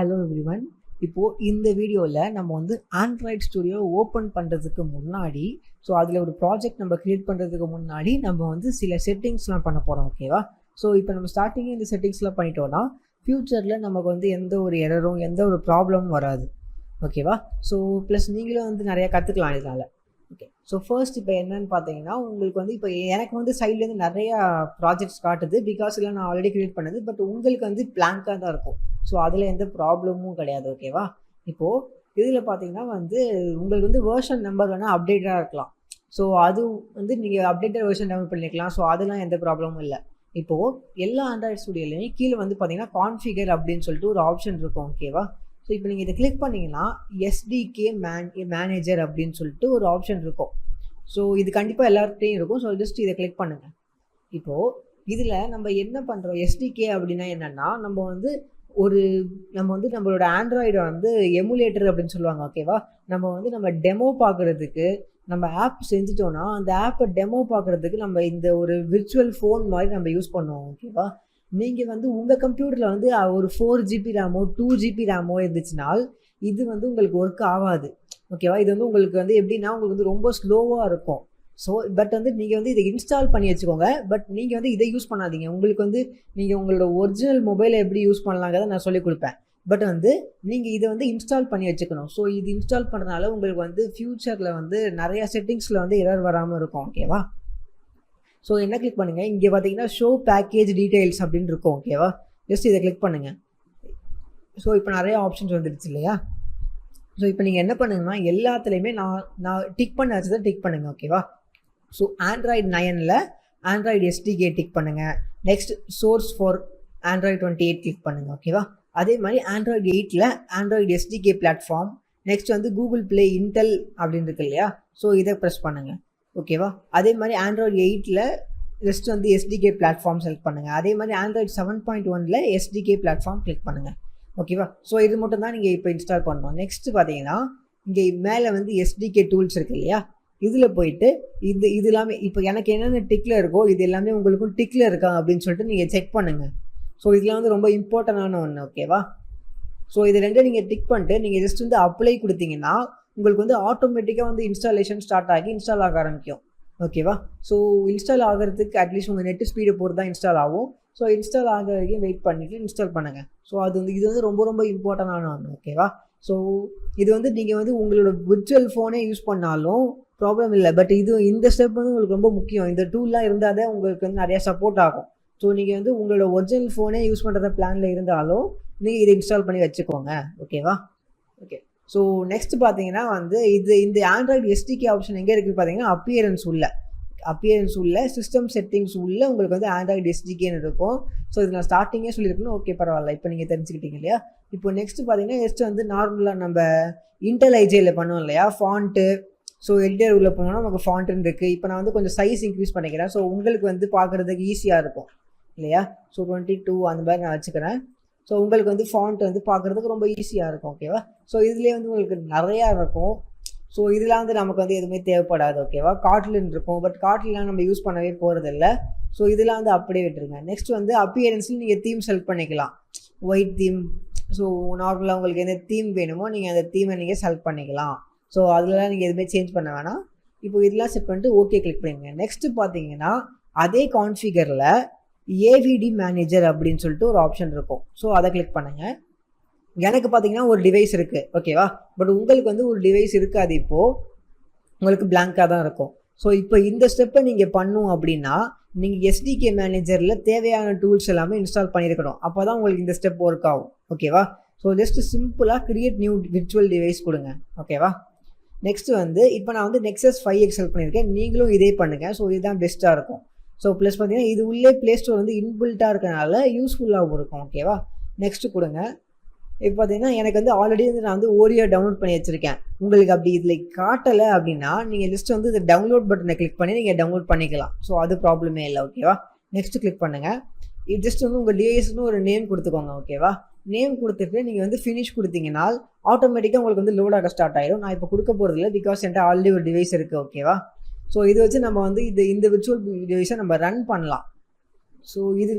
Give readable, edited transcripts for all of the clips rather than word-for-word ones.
Hello everyone. இப்போது இந்த வீடியோவில் நம்ம வந்து ஆண்ட்ராய்ட் ஸ்டுடியோ ஓப்பன் பண்ணுறதுக்கு முன்னாடி, ஸோ அதில் ஒரு ப்ராஜெக்ட் நம்ம க்ரியேட் பண்ணுறதுக்கு முன்னாடி நம்ம வந்து சில செட்டிங்ஸ்லாம் பண்ண போகிறோம். ஓகேவா? ஸோ இப்போ நம்ம ஸ்டார்டிங்கே இந்த செட்டிங்ஸ்லாம் பண்ணிட்டோன்னா ஃப்யூச்சரில் நமக்கு வந்து எந்த ஒரு எரரும் எந்த ஒரு ப்ராப்ளமும் வராது. ஓகேவா? ஸோ ப்ளஸ் நீங்களும் வந்து நிறையா கற்றுக்கலாம் இதனால். ஓகே, ஸோ ஃபர்ஸ்ட் இப்போ என்னன்னு பார்த்தீங்கன்னா, உங்களுக்கு வந்து இப்போ எனக்கு வந்து சைட்லேருந்து நிறையா ப்ராஜெக்ட்ஸ் காட்டுது. பிகாஸ் இல்லை நான் ஆல்ரெடி க்ரியேட் பண்ணது. பட் உங்களுக்கு வந்து பிளாங்காக தான் இருக்கும். ஸோ அதில் எந்த ப்ராப்ளமும் கிடையாது. ஓகேவா? இப்போது இதில் பார்த்தீங்கன்னா வந்து உங்களுக்கு வந்து வேர்ஷன் நம்பர் வேணால் அப்டேட்டாக இருக்கலாம். ஸோ அது வந்து நீங்கள் அப்டேட்டட் வேர்ஷன் டவுன்லோட் பண்ணிக்கலாம். ஸோ அதெல்லாம் எந்த ப்ராப்ளமும் இல்லை. இப்போது எல்லா ஆண்ட்ராய்ட் ஸ்டுடியோலையும் கீழே வந்து பார்த்தீங்கன்னா கான்ஃபிகர் அப்படின்னு சொல்லிட்டு ஒரு ஆப்ஷன் இருக்கும். ஓகேவா? ஸோ இப்போ நீங்கள் இதை கிளிக் பண்ணிங்கன்னா எஸ்டிகே மேனேஜர் அப்படின்னு சொல்லிட்டு ஒரு ஆப்ஷன் இருக்கும். ஸோ இது கண்டிப்பாக எல்லாருக்கிட்டையும் இருக்கும். ஸோ ஜஸ்ட் இதை கிளிக் பண்ணுங்கள். இப்போது இதில் நம்ம என்ன பண்ணுறோம், எஸ்டிகே அப்படின்னா என்னென்னா நம்ம வந்து நம்மளோட ஆண்ட்ராய்டை வந்து எமுலேட்டர் அப்படின்னு சொல்லுவாங்க. ஓகேவா? நம்ம டெமோ பார்க்குறதுக்கு நம்ம ஆப் செஞ்சுட்டோன்னா அந்த ஆப்பை டெமோ பார்க்குறதுக்கு நம்ம இந்த ஒரு விர்ச்சுவல் ஃபோன் மாதிரி நம்ம யூஸ் பண்ணுவோம். ஓகேவா? நீங்கள் வந்து உங்கள் கம்ப்யூட்டரில் வந்து ஒரு 4GB ரேமோ 2GB ரேமோ இருந்துச்சுனால் இது வந்து உங்களுக்கு ஒர்க் ஆகாது. ஓகேவா? இது வந்து உங்களுக்கு வந்து எப்படின்னா உங்களுக்கு வந்து ரொம்ப ஸ்லோவாக இருக்கும். ஸோ பட் வந்து நீங்கள் வந்து இதை இன்ஸ்டால் பண்ணி வச்சுக்கோங்க. பட் நீங்கள் வந்து இதை யூஸ் பண்ணாதீங்க. உங்களுக்கு வந்து நீங்கள் உங்களோட ஒரிஜினல் மொபைலை எப்படி யூஸ் பண்ணலாங்கிறத நான் சொல்லிக் கொடுப்பேன். பட் வந்து நீங்கள் இதை வந்து இன்ஸ்டால் பண்ணி வச்சுக்கணும். ஸோ இது இன்ஸ்டால் பண்ணுறதுனால உங்களுக்கு வந்து ஃப்யூச்சரில் வந்து நிறையா செட்டிங்ஸில் வந்து எரர் வராமல் இருக்கும். ஓகேவா? ஸோ என்ன கிளிக் பண்ணுங்கள், இங்கே பார்த்தீங்கன்னா ஷோ பேக்கேஜ் டீட்டெயில்ஸ் அப்படின்னு இருக்கும். ஓகேவா? ஜஸ்ட் இதை கிளிக் பண்ணுங்கள். ஸோ இப்போ நிறைய ஆப்ஷன்ஸ் வந்துடுச்சு இல்லையா? ஸோ இப்போ நீங்கள் என்ன பண்ணுங்கன்னா எல்லாத்துலேயுமே நான் டிக் பண்ண வச்சதை டிக் பண்ணுங்கள். ஓகேவா? ஸோ ஆண்ட்ராய்டு 9ல் ஆண்ட்ராய்டு எஸ்டிகே டிக் பண்ணுங்கள். Next source for android 28 click பண்ணுங்கள். ஓகேவா? அதே மாதிரி ஆண்ட்ராய்டு 8ல் ஆண்ட்ராய்டு எஸ்டிகே பிளாட்ஃபார்ம். நெக்ஸ்ட் வந்து கூகுள் ப்ளே இன்டெல் அப்படின்னு இருக்கு இல்லையா? ஸோ இதை ப்ரெஸ் பண்ணுங்கள். ஓகேவா? அதே மாதிரி ஆண்ட்ராய்டு 8ல் ஜஸ்ட் வந்து எஸ்டிகே பிளாட்ஃபார்ம் செலக்ட் பண்ணுங்கள். அதே மாதிரி ஆண்ட்ராய்டு 7.1ல் எஸ்டிகே பிளாட்ஃபார்ம் கிளிக் பண்ணுங்கள். ஓகேவா? ஸோ இது மட்டும் தான் நீங்கள் இப்போ இன்ஸ்டால் பண்ணணும். நெக்ஸ்ட் பார்த்தீங்கன்னா இங்கே மேலே வந்து எஸ்டிகே டூல்ஸ் இருக்குது இல்லையா? இதில் போயிட்டு இது எல்லாமே இப்போ எனக்கு என்னென்ன டிக்கில் இருக்கோ இது எல்லாமே உங்களுக்கும் டிக்கில் இருக்கா அப்படின்னு சொல்லிட்டு நீங்கள் செக் பண்ணுங்கள். ஸோ இதெல்லாம் வந்து ரொம்ப இம்பார்ட்டண்டான ஒன்று. ஓகேவா? ஸோ இது ரெண்டும் நீங்கள் டிக் பண்ணிட்டு நீங்கள் ஜஸ்ட் வந்து அப்ளை கொடுத்தீங்கன்னா உங்களுக்கு வந்து ஆட்டோமேட்டிக்காக வந்து இன்ஸ்டாலேஷன் ஸ்டார்ட் ஆகி இன்ஸ்டால் ஆக ஆரம்பிக்கும். ஓகேவா? ஸோ இன்ஸ்டால் ஆகிறதுக்கு அட்லீஸ்ட் உங்கள் நெட்டு ஸ்பீடை பொறுத்து தான் இன்ஸ்டால் ஆகும். ஸோ இன்ஸ்டால் ஆகிற வரைக்கும் வெயிட் பண்ணிவிட்டு இன்ஸ்டால் பண்ணுங்கள். ஸோ இது வந்து ரொம்ப ரொம்ப இம்பார்ட்டண்டான ஒன்று. ஓகேவா? ஸோ இது வந்து நீங்கள் வந்து உங்களோட விர்ச்சுவல் ஃபோனே யூஸ் பண்ணாலும் ப்ராப்ளம் இல்லை. பட் இந்த ஸ்டெப் வந்து உங்களுக்கு ரொம்ப முக்கியம். இந்த டூல்லாம் இருந்தால் தான் உங்களுக்கு வந்து நிறையா சப்போர்ட் ஆகும். ஸோ நீங்கள் வந்து உங்களோட ஒரிஜினல் ஃபோனே யூஸ் பண்ணுற பிளானில் இருந்தாலும் நீங்கள் இதை இன்ஸ்டால் பண்ணி வச்சுக்கோங்க. ஓகேவா? ஓகே, ஸோ நெக்ஸ்ட் பார்த்தீங்கன்னா வந்து இந்த ஆண்ட்ராய்டு எஸ்டிகே ஆப்ஷன் எங்கே இருக்குது பார்த்தீங்கன்னா அப்பியரன்ஸ் உள்ள சிஸ்டம் செட்டிங்ஸ் உள்ள உங்களுக்கு வந்து ஆண்ட்ராய்டு எஸ்டிகேன்னு இருக்கும். ஸோ இது நான் ஸ்டார்டிங்கே சொல்லியிருக்கணும். ஓகே, பரவாயில்ல, இப்போ நீங்கள் தெரிஞ்சுக்கிட்டீங்க இல்லையா? இப்போ நெக்ஸ்ட் பார்த்தீங்கன்னா ஜஸ்ட் வந்து நார்மலாக நம்ம இன்டெல் ஐஜேயில் பண்ணோம் இல்லையா ஃபாண்ட்டு. ஸோ எடிட்டர் உள்ளே போனோம்னா நமக்கு ஃபாண்ட்டுன்னு இருக்குது. இப்போ நான் வந்து கொஞ்சம் சைஸ் இன்க்ரீஸ் பண்ணிக்கிறேன். ஸோ உங்களுக்கு வந்து பார்க்குறதுக்கு ஈஸியாக இருக்கும் இல்லையா? ஸோ 22 அந்த மாதிரி நான் வச்சுக்கிறேன். ஸோ உங்களுக்கு வந்து ஃபாண்ட் வந்து பார்க்குறதுக்கு ரொம்ப ஈஸியாக இருக்கும். ஓகேவா? ஸோ இதுலேயே வந்து உங்களுக்கு நிறையா இருக்கும். ஸோ இதெல்லாம் வந்து நமக்கு வந்து எதுவுமே தேவைப்படாது. ஓகேவா? காட்லின் இருக்கும். பட் காட்லின்லாம் நம்ம யூஸ் பண்ணவே போகிறதில்ல. ஸோ இதெல்லாம் வந்து அப்படியே விட்டுருங்க. நெக்ஸ்ட் வந்து அப்பியரன்ஸில் நீங்கள் தீம் செலக்ட் பண்ணிக்கலாம். White theme. ஸோ நார்மலாக உங்களுக்கு எந்த தீம் வேணுமோ நீங்கள் அந்த தீமை நீங்கள் செலக்ட் பண்ணிக்கலாம். ஸோ அதிலலாம் நீங்கள் எதுவுமே சேஞ்ச் பண்ண வேணாம். இப்போ இதெல்லாம் செட் பண்ணிட்டு ஓகே கிளிக் பண்ணிங்க. நெக்ஸ்ட்டு பார்த்தீங்கன்னா அதே கான்ஃபிகரில் ஏவிடி மேனேஜர் அப்படின்னு சொல்லிட்டு ஒரு ஆப்ஷன் இருக்கும். ஸோ அதை கிளிக் பண்ணுங்கள். எனக்கு பார்த்தீங்கன்னா ஒரு டிவைஸ் இருக்குது. ஓகேவா? பட் உங்களுக்கு வந்து ஒரு டிவைஸ் இருக்காது. இப்போது உங்களுக்கு பிளாங்காக தான் இருக்கும். ஸோ இப்போ இந்த ஸ்டெப்பை நீங்கள் பண்ணணும் அப்படின்னா நீங்கள் எஸ்டிகே மேனேஜரில் தேவையான டூல்ஸ் எல்லாமே இன்ஸ்டால் பண்ணியிருக்கணும். அப்போ தான் உங்களுக்கு இந்த ஸ்டெப் ஒர்க் ஆகும். ஓகேவா? ஸோ ஜஸ்ட் சிம்பிளாக கிரியேட் நியூ விர்ச்சுவல் டிவைஸ் கொடுங்க. ஓகேவா? நெக்ஸ்ட் வந்து இப்போ நான் வந்து நெக்ஸஸ் 5X செலக்ட் பண்ணியிருக்கேன். நீங்களும் இதே பண்ணுங்கள். ஸோ இதுதான் பெஸ்ட்டாக இருக்கும். ஸோ ப்ளஸ் பார்த்தீங்கன்னா இது உள்ளே ப்ளே ஸ்டோர் வந்து இன்பில்ட்டாக இருக்கனால யூஸ்ஃபுல்லாகவும் இருக்கும். ஓகேவா? நெக்ஸ்ட்டு கொடுங்க. இப்போ பார்த்தீங்கன்னா எனக்கு வந்து ஆல்ரெடி வந்து நான் வந்து ஓரியோ டவுன்லோட் பண்ணி வச்சுருக்கேன். உங்களுக்கு அப்படி இதில் காட்டலை அப்படின்னா நீங்கள் ஜஸ்ட் வந்து இந்த டவுன்லோட் பட்டனை கிளிக் பண்ணி நீங்கள் டவுன்லோட் பண்ணிக்கலாம். ஸோ அது ப்ராப்ளமே இல்லை. ஓகேவா? நெக்ஸ்ட்டு கிளிக் பண்ணுங்கள். இது ஜஸ்ட் வந்து உங்கள் டிவைஸ்னு ஒரு நேம் கொடுத்துக்கோங்க. ஓகேவா? நேம் கொடுத்துட்டு நீங்கள் வந்து ஃபினிஷ் கொடுத்தீங்கன்னா ஆட்டோமேட்டிக்காக உங்களுக்கு வந்து லோடாக ஸ்டார்ட் ஆகிடும். நான் இப்போ கொடுக்க போகிறது இல்லை. பிகாஸ் என்கிட்ட ஆல்ரெடி ஒரு டிவைஸ் இருக்குது. ஓகேவா? ஸோ இது வச்சு நம்ம வந்து இந்த விர்ச்சுவல் டிவைஸை நம்ம ரன் பண்ணலாம். ஸோ இது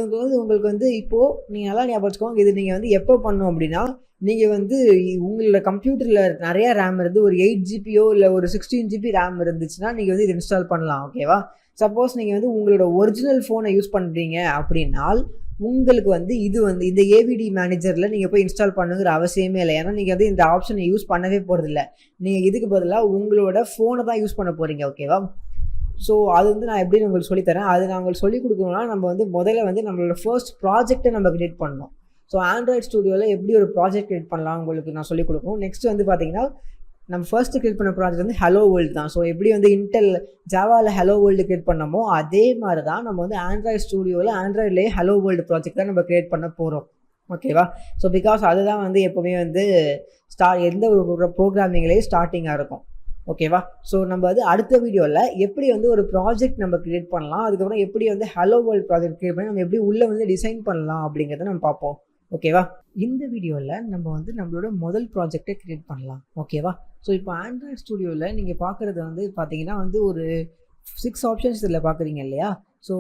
வந்து உங்களுக்கு வந்து இப்போது நீங்கள் நல்லா ஞாபகம் வச்சுக்கோங்க. இது நீங்கள் வந்து எப்போ பண்ணணும் அப்படின்னா, நீங்கள் வந்து உங்களோட கம்ப்யூட்டரில் நிறையா ரேம் இருந்து ஒரு 8 ஜிபியோ இல்லை ஒரு 16 ஜிபி ரேம் இருந்துச்சுன்னா நீங்கள் வந்து இது இன்ஸ்டால் பண்ணலாம். ஓகேவா? சப்போஸ் நீங்கள் வந்து உங்களோட ஒரிஜினல் ஃபோனை யூஸ் பண்ணுறீங்க அப்படின்னால் உங்களுக்கு வந்து இது வந்து இந்த ஏவிடி மேனேஜரில் நீங்கள் போய் இன்ஸ்டால் பண்ணுங்கிற அவசியமே இல்லை. ஏன்னா நீங்கள் வந்து இந்த ஆப்ஷனை யூஸ் பண்ணவே போகிறதில்ல. நீங்கள் இதுக்கு பதிலாக உங்களோட ஃபோனை தான் யூஸ் பண்ண போகிறீங்க. ஓகேவா? ஸோ அது வந்து நான் எப்படின்னு உங்களுக்கு சொல்லித்தரேன். அது நான் உங்களுக்கு சொல்லிக் கொடுக்கணும்னா நம்ம வந்து முதல்ல வந்து நம்மளோட ஃபர்ஸ்ட் ப்ராஜெக்டை நம்ம கிரியேட் பண்ணணும். ஸோ ஆண்ட்ராய்ட் ஸ்டுடியோவில் எப்படி ஒரு ப்ராஜெக்ட் கிரியேட் பண்ணலாம் உங்களுக்கு நான் சொல்லிக் கொடுக்கணும். நெக்ஸ்ட் வந்து பார்த்தீங்கன்னா நம்ம ஃபர்ஸ்ட்டு கிரியேட் பண்ண ப்ராஜெக்ட் வந்து ஹலோ வேர்ல்டு தான். ஸோ எப்படி வந்து இன்டெல் ஜாவாவில் ஹலோ வேர்ல்டு கிரியேட் பண்ணமோ அதே மாதிரி தான் நம்ம வந்து ஆண்ட்ராய்ட் ஸ்டுடியோவில் ஆண்ட்ராய்ட்லேயே ஹலோ வேர்ல்டு ப்ராஜெக்ட் தான் நம்ம கிரியேட் பண்ண போகிறோம். ஓகேவா? ஸோ பிகாஸ் அதுதான் வந்து எப்போவுமே வந்து எந்த ஒரு ப்ரோக்ராமிங்லேயே ஸ்டார்டிங்காக இருக்கும். ஓகேவா? ஸோ நம்ம வந்து அடுத்த வீடியோவில் எப்படி வந்து ஒரு ப்ராஜெக்ட் நம்ம கிரியேட் பண்ணலாம், அதுக்கப்புறம் எப்படி வந்து ஹலோ வேர்ல்டு ப்ராஜெக்ட் கிரியேட் பண்ணி நம்ம எப்படி உள்ளே வந்து டிசைன் பண்ணலாம் அப்படிங்கிறத நம்ம பார்ப்போம். ஓகேவா? இந்த வீடியோவில் நம்ம வந்து நம்மளோட முதல் ப்ராஜெக்டை கிரியேட் பண்ணலாம். ஓகேவா? ஸோ இப்போ ஆண்ட்ராய்ட் ஸ்டுடியோவில் நீங்கள் பார்க்குறது வந்து பார்த்தீங்கன்னா வந்து ஒரு 6 ஆப்ஷன்ஸ் இதில் பார்க்குறீங்க இல்லையா? ஸோ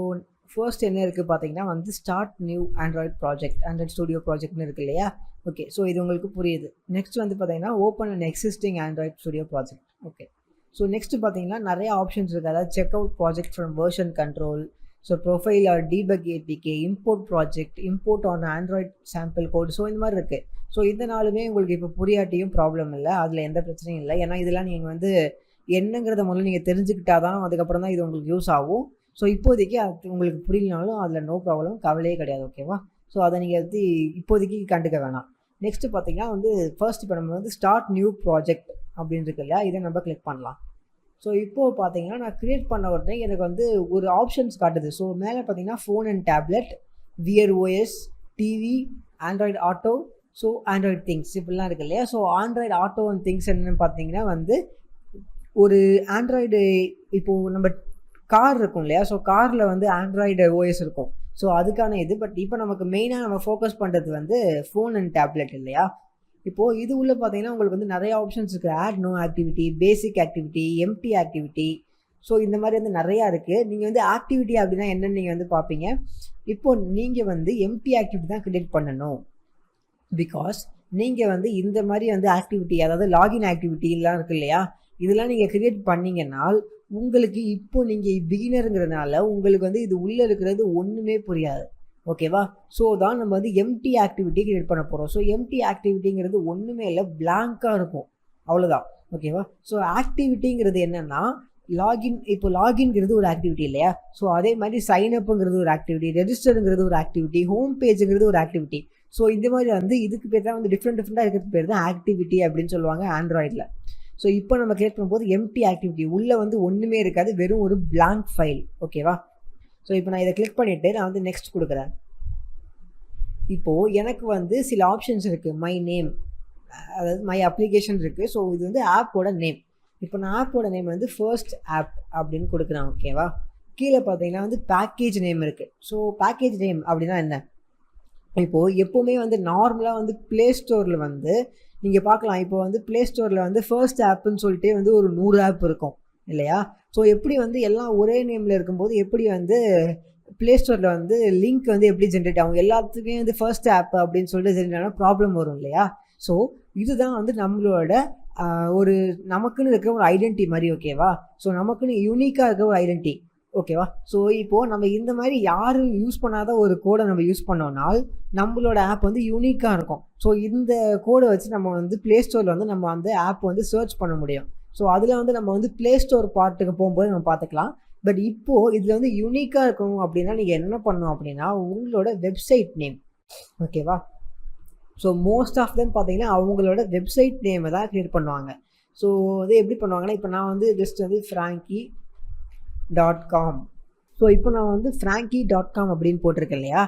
ஃபர்ஸ்ட் என்ன இருக்குது பார்த்தீங்கன்னா வந்து start new android project, android studio ப்ராஜெக்ட்னு இருக்குது இல்லையா? ஓகே, ஸோ இது உங்களுக்கு புரியுது. நெக்ஸ்ட் வந்து பார்த்தீங்கன்னா open and existing Android studio project. Okay, so next பார்த்தீங்கன்னா நிறைய ஆப்ஷன்ஸ் இருக்குது. அதாவது check out project from version control, so profile or debug APK, import project, import an Android sample code. So இந்த மாதிரி இருக்குது. ஸோ இந்த நாளுமே உங்களுக்கு இப்போ புரியாட்டியும் ப்ராப்ளம் இல்லை, அதில் எந்த பிரச்சனையும் இல்லை. ஏன்னா இதெல்லாம் நீங்கள் வந்து என்னங்கிறத முதல்ல நீங்கள் தெரிஞ்சுக்கிட்டா தான் அதுக்கப்புறம் தான் இது உங்களுக்கு யூஸ் ஆகும். ஸோ இப்போதைக்கு அது உங்களுக்கு புரியலனாலும் அதில் நோ ப்ராப்ளம், கவலையே கிடையாது. ஓகேவா? ஸோ அதை நீங்கள் வந்து இப்போதைக்கு கண்டுக்க வேணாம். நெக்ஸ்ட்டு பார்த்தீங்கன்னா வந்து ஃபர்ஸ்ட் இப்போ நம்ம வந்து ஸ்டார்ட் நியூ ப்ராஜெக்ட் அப்படின்னு இருக்கு இல்லையா? இதை நம்ம கிளிக் பண்ணலாம். ஸோ இப்போது பார்த்தீங்கன்னா நான் க்ரியேட் பண்ண உடனே எனக்கு வந்து ஒரு ஆப்ஷன்ஸ் காட்டுது. ஸோ மேலே பார்த்தீங்கன்னா phone and tablet, wear OS, TV, Android auto, so Android things இப்படிலாம் இருக்கு இல்லையா? So Android auto and things என்னென்னு பார்த்தீங்கன்னா வந்து ஒரு ஆண்ட்ராய்டு இப்போது நம்ம கார் இருக்கும் இல்லையா? ஸோ காரில் வந்து ஆண்ட்ராய்டு ஓஎஸ் இருக்கும். ஸோ அதுக்கான இது. பட் இப்போ நமக்கு மெயினாக நம்ம ஃபோக்கஸ் பண்ணுறது வந்து ஃபோன் அண்ட் டேப்லெட் இல்லையா? இப்போது இது உள்ள பார்த்தீங்கன்னா உங்களுக்கு வந்து நிறைய ஆப்ஷன்ஸ் இருக்குது. ஆட் நோ ஆக்டிவிட்டி, பேசிக் ஆக்டிவிட்டி, எம்டி ஆக்டிவிட்டி. ஸோ இந்த மாதிரி வந்து நிறையா இருக்குது. நீங்கள் வந்து ஆக்டிவிட்டி அப்படின்னா என்னென்னு நீங்கள் வந்து பார்ப்பீங்க. இப்போது நீங்கள் வந்து எம்டி ஆக்டிவிட்டி தான் கிரியேட் பண்ணணும். பிகாஸ் நீங்கள் வந்து இந்த மாதிரி வந்து ஆக்டிவிட்டி, அதாவது லாகின் ஆக்டிவிட்டிலாம் இருக்குது இல்லையா? இதெல்லாம் நீங்கள் கிரியேட் பண்ணிங்கன்னால் உங்களுக்கு இப்போ நீங்கள் பிகினருங்கிறதுனால உங்களுக்கு வந்து இது உள்ளே இருக்கிறது ஒன்றுமே புரியாது. ஓகேவா? ஸோ தான் நம்ம வந்து எம்டி ஆக்டிவிட்டி கிரியேட் பண்ண போகிறோம். ஸோ எம்டி ஆக்டிவிட்டிங்கிறது ஒன்றுமே இல்லை, பிளாங்காக இருக்கும், அவ்வளோதான். ஓகேவா? ஸோ ஆக்டிவிட்டிங்கிறது என்னென்னா லாகின். இப்போ லாகின்ங்கிறது ஒரு ஆக்டிவிட்டி இல்லையா? ஸோ அதே மாதிரி சைன்அப்புங்கிறது ஒரு ஆக்டிவிட்டி, ரெஜிஸ்டருங்கிறது ஒரு ஆக்டிவிட்டி, ஹோம் பேஜுங்கிறது ஒரு ஆக்டிவிட்டி. ஸோ இந்த மாதிரி வந்து இதுக்கு பேர் தான் வந்து டிஃப்ரெண்ட்டாக இருக்கிறது பேர் தான் ஆக்டிவிட்டி அப்படின்னு சொல்லுவாங்க ஆண்ட்ராய்டில். ஸோ இப்போ நம்ம கிரியேட் பண்ணும்போது எம்டி ஆக்டிவிட்டி உள்ளே வந்து ஒன்றுமே இருக்காது, வெறும் ஒரு பிளாங்க் ஃபைல். ஓகேவா? ஸோ இப்போ நான் இதை கிளிக் பண்ணிவிட்டு நான் வந்து நெக்ஸ்ட் கொடுக்குறேன். இப்போது எனக்கு வந்து சில ஆப்ஷன்ஸ் இருக்குது. மை நேம், அதாவது மை அப்ளிகேஷன் இருக்குது. ஸோ இது வந்து ஆப்போட நேம். இப்போ நான் ஆப்போட நேம் வந்து ஃபர்ஸ்ட் ஆப் அப்படின்னு கொடுக்குறேன். ஓகேவா? கீழே பார்த்தீங்கன்னா வந்து பேக்கேஜ் நேம் இருக்குது. ஸோ பேக்கேஜ் நேம் அப்படின்னா என்ன? இப்போது எப்போவுமே வந்து நார்மலாக வந்து ப்ளே ஸ்டோரில் வந்து நீங்கள் பார்க்கலாம். இப்போ வந்து ப்ளே ஸ்டோரில் வந்து ஃபர்ஸ்ட் ஆப்புன்னு சொல்லிட்டு வந்து ஒரு 100 ஆப் இருக்கும் இல்லையா? ஸோ எப்படி வந்து எல்லாம் ஒரே நேமில் இருக்கும்போது எப்படி வந்து ப்ளே ஸ்டோரில் வந்து லிங்க் வந்து எப்படி ஜென்ரேட் ஆகும்? எல்லாத்துக்குமே வந்து ஃபர்ஸ்ட் ஆப் அப்படின்னு சொல்லிட்டு ஜென்ரேட் ஆனால் ப்ராப்ளம் வரும் இல்லையா? ஸோ இதுதான் வந்து நம்மளோட ஒரு நமக்குன்னு இருக்கிற ஒரு ஐடென்டிட்டி மாதிரி. ஓகேவா? ஸோ நமக்குன்னு யூனிக்காக இருக்க ஒரு ஐடென்டிட்டி. ஓகேவா? ஸோ இப்போது நம்ம இந்த மாதிரி யாரும் யூஸ் பண்ணாத ஒரு கோடை நம்ம யூஸ் பண்ணோம்னால் நம்மளோட ஆப் வந்து யூனிக்காக இருக்கும். ஸோ இந்த கோடை வச்சு நம்ம வந்து ப்ளே ஸ்டோரில் வந்து நம்ம வந்து ஆப் வந்து சர்ச் பண்ண முடியும். ஸோ அதில் வந்து நம்ம வந்து ப்ளே ஸ்டோர் பார்ட்டுக்கு போகும்போது நம்ம பார்த்துக்கலாம். பட் இப்போது இதில் வந்து யூனிக்காக இருக்கணும் அப்படின்னா நீங்கள் என்ன பண்ணணும் அப்படின்னா உங்களோட வெப்சைட் நேம். ஓகேவா? ஸோ மோஸ்ட் ஆஃப் தெம் பார்த்தீங்கன்னா அவங்களோட வெப்சைட் நேமை தான் க்ரியேட் பண்ணுவாங்க. ஸோ அது எப்படி பண்ணுவாங்கன்னா இப்போ நான் வந்து ஜஸ்ட் வந்து frankie.com. ஸோ இப்போ நான் வந்து frankie.com அப்படின்னு போட்டிருக்கேன் இல்லையா?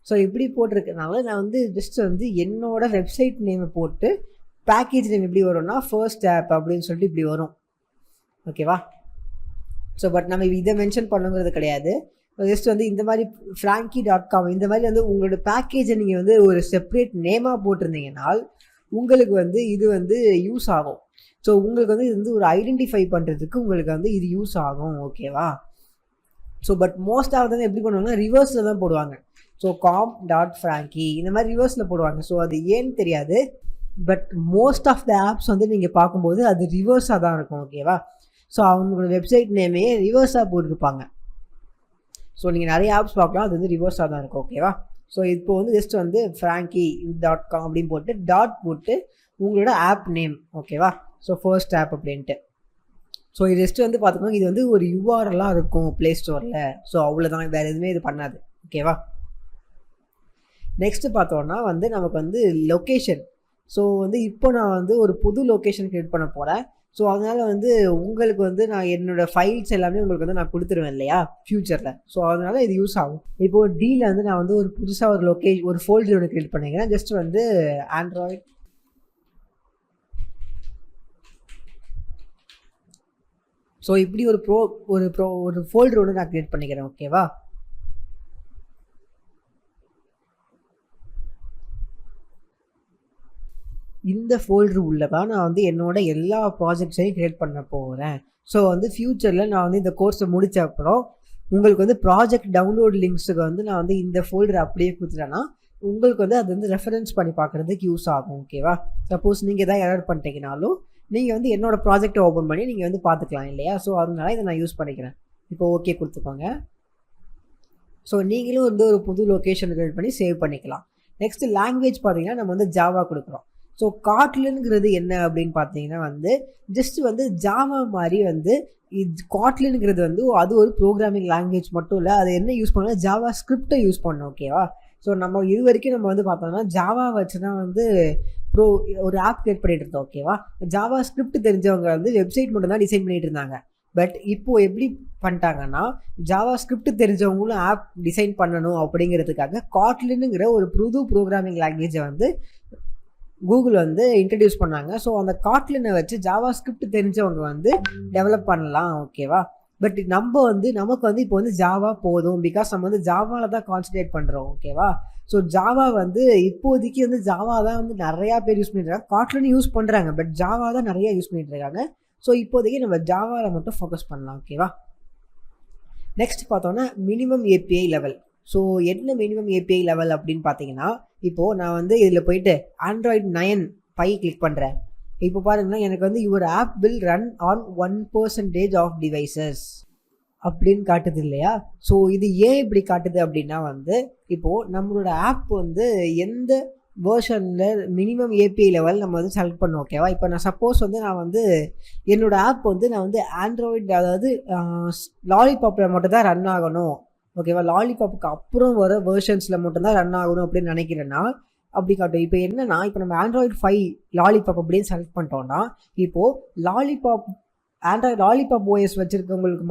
ஸோ இப்படி போட்டிருக்கனால நான் வந்து ஜஸ்ட் வந்து என்னோட வெப்சைட் நேமை போட்டு பேக்கேஜ் நேம் எப்படி வரும்னா ஃபர்ஸ்ட் ஆப் அப்படின்னு சொல்லிட்டு இப்படி வரும். ஓகேவா? ஸோ பட் நம்ம இதை மென்ஷன் பண்ணுங்கிறது கிடையாது. ஜஸ்ட் வந்து இந்த மாதிரி frankie.com இந்த மாதிரி வந்து உங்களோட பேக்கேஜை நீங்கள் வந்து ஒரு செப்பரேட் நேமாக போட்டிருந்தீங்கன்னால் உங்களுக்கு வந்து இது வந்து யூஸ் ஆகும். ஸோ உங்களுக்கு வந்து இது வந்து ஒரு ஐடென்டிஃபை பண்ணுறதுக்கு உங்களுக்கு வந்து இது யூஸ் ஆகும். ஓகேவா? ஸோ பட் மோஸ்ட் ஆஃப் தான் எப்படி பண்ணுவாங்கன்னா ரிவர்ஸில் தான் போடுவாங்க. ஸோ com.frankie இந்த மாதிரி ரிவர்ஸில் போடுவாங்க. ஸோ அது ஏன்னு தெரியாது, but most of the apps வந்து நீங்கள் பார்க்கும்போது அது ரிவர்ஸாக தான் இருக்கும். ஓகேவா? ஸோ அவங்களோட வெப்சைட் நேமே ரிவர்ஸாக போட்டுருப்பாங்க. ஸோ நீங்கள் நிறைய ஆப்ஸ் பார்க்கலாம், அது வந்து ரிவர்ஸாக தான் இருக்கும். ஓகேவா? ஸோ இப்போ வந்து ஜஸ்ட் வந்து frankie.com அப்படின்னு போட்டு போட்டு உங்களோட ஆப் நேம். ஓகேவா? ஸோ ஃபர்ஸ்ட் ஆப் அப்படின்ட்டு. ஸோ இது ஜஸ்ட் வந்து பார்த்துக்கோங்க, இது வந்து ஒரு URL-ஆக இருக்கும் ப்ளே ஸ்டோரில். ஸோ அவ்வளோதான், வேறு எதுவுமே இது பண்ணாது. ஓகேவா? நெக்ஸ்ட்டு பார்த்தோன்னா வந்து நமக்கு வந்து லொக்கேஷன். ஸோ வந்து இப்போ நான் வந்து ஒரு புது லொக்கேஷன் க்ரியேட் பண்ண போகிறேன். ஸோ அதனால் வந்து உங்களுக்கு வந்து நான் என்னோடய ஃபைல்ஸ் எல்லாமே உங்களுக்கு வந்து நான் கொடுத்துருவேன் இல்லையா ஃப்யூச்சரில். ஸோ அதனால் இது யூஸ் ஆகும். இப்போது டீல வந்து நான் வந்து ஒரு புதுசாக ஒரு ஃபோல்டர் ஒன்று க்ரியேட் பண்ணிக்கிறேன். ஜஸ்ட் வந்து ஆண்ட்ராய்ட். ஸோ இப்படி ஒரு ஃபோல்டர் ஒன்று நான் க்ரியேட் பண்ணிக்கிறேன். ஓகேவா? இந்த ஃபோல்டர் உள்ள தான் நான் வந்து என்னோட எல்லா ப்ராஜெக்ட்ஸையும் க்ரியேட் பண்ண போகிறேன். ஸோ வந்து ஃப்யூச்சரில் நான் வந்து இந்த கோர்ஸை முடித்த அப்புறம் உங்களுக்கு வந்து ப்ராஜெக்ட் டவுன்லோட் லிங்க்ஸுக்கு வந்து நான் வந்து இந்த ஃபோல்டர் அப்படியே கொடுத்துட்டேன்னா உங்களுக்கு வந்து அது வந்து ரெஃபரன்ஸ் பண்ணி பார்க்குறதுக்கு யூஸ் ஆகும். ஓகேவா? சப்போஸ் நீங்கள் எதாவது எரர் பண்ணிட்டீங்கனாலும் நீங்கள் வந்து என்னோடய ப்ராஜெக்டை ஓப்பன் பண்ணி நீங்கள் வந்து பார்த்துக்கலாம் இல்லையா? ஸோ அதனால இதை நான் யூஸ் பண்ணிக்கிறேன். இப்போ ஓகே கொடுத்துக்கோங்க. ஸோ நீங்களும் வந்து ஒரு புது லொக்கேஷன் க்ரியேட் பண்ணி சேவ் பண்ணிக்கலாம். நெக்ஸ்ட்டு லாங்குவேஜ் பார்த்தீங்கன்னா நம்ம வந்து ஜாவா கொடுக்குறோம். ஸோ காட்லின்ங்கிறது என்ன அப்படின்னு பார்த்தீங்கன்னா வந்து ஜஸ்ட் வந்து ஜாவா மாதிரி வந்து காட்லின்ங்கிறது வந்து அது ஒரு ப்ரோக்ராமிங் லாங்குவேஜ் மட்டும் இல்லை, அது என்ன யூஸ் பண்ணால் ஜாவா ஸ்கிரிப்டை யூஸ் பண்ணோம். ஓகேவா? ஸோ நம்ம இது வரைக்கும் நம்ம வந்து பார்த்தோம்னா ஜாவா வச்சு தான் வந்து ஒரு ஆப் க்ரியேட் பண்ணிட்டு இருந்தோம். ஓகேவா? ஜாவா ஸ்கிரிப்ட் தெரிஞ்சவங்க வந்து வெப்சைட் மட்டும் தான் டிசைன் பண்ணிட்டு இருந்தாங்க. பட் இப்போது எப்படி பண்ணிட்டாங்கன்னா ஜாவா ஸ்கிரிப்ட் தெரிஞ்சவங்களும் ஆப் டிசைன் பண்ணணும் அப்படிங்கிறதுக்காக காட்லினுங்கிற ஒரு புது ப்ரோக்ராமிங் லாங்குவேஜை வந்து கூகுள் வந்து இன்ட்ரடியூஸ் பண்ணாங்க. ஸோ அந்த காட்லினை வச்சு ஜாவா ஸ்கிரிப்ட் தெரிஞ்சவங்க வந்து டெவலப் பண்ணலாம். ஓகேவா? பட் நமக்கு வந்து இப்போ வந்து ஜாவா போதும், பிகாஸ் நம்ம வந்து ஜாவாவில் தான் கான்சன்ட்ரேட் பண்ணுறோம். ஓகேவா? ஸோ ஜாவா வந்து இப்போதைக்கு வந்து ஜாவா தான் வந்து நிறையா பேர் யூஸ் பண்ணிட்டு இருக்காங்க. காட்லின் யூஸ் பண்ணுறாங்க, பட் ஜாவா தான் நிறையா யூஸ் பண்ணிட்டு இருக்காங்க. ஸோ இப்போதைக்கு நம்ம ஜாவாவில் மட்டும் ஃபோக்கஸ் பண்ணலாம். ஓகேவா? நெக்ஸ்ட் பார்த்தோன்னா மினிமம் API லெவல். ஸோ என்ன மினிமம் API லெவல் அப்படின்னு பார்த்தீங்கன்னா இப்போது நான் வந்து இதில் போயிட்டு Android 9 பை கிளிக் பண்ணுறேன். இப்போ பாருங்கன்னா எனக்கு வந்து your app will run on 1% of devices அப்படின்னு காட்டுது இல்லையா? ஸோ இது ஏன் இப்படி காட்டுது அப்படின்னா வந்து இப்போது நம்மளோட ஆப் வந்து எந்த வேர்ஷனில் மினிமம் API லெவல் நம்ம வந்து செலக்ட் பண்ணோம். ஓகேவா? இப்போ நான் சப்போஸ் வந்து நான் வந்து என்னோடய ஆப் வந்து நான் வந்து ஆண்ட்ராய்டு அதாவது லாலிபாப்பில் மட்டும் தான் ரன் ஆகணும். ஓகேவா? லாலிபாப்புக்கு அப்புறம் வர வேர்ஷன்ஸில் மட்டும்தான் ரன் ஆகணும் அப்படின்னு நினைக்கிறேன்னா அப்படி காட்டும். இப்போ என்னன்னா இப்போ நம்ம Android 5 லாலிபாப் அப்படின்னு செலக்ட் பண்ணிட்டோம்னா இப்போது ஆண்ட்ராய்டு லாலிபாப் OS வச்சுருக்கவங்களுக்கு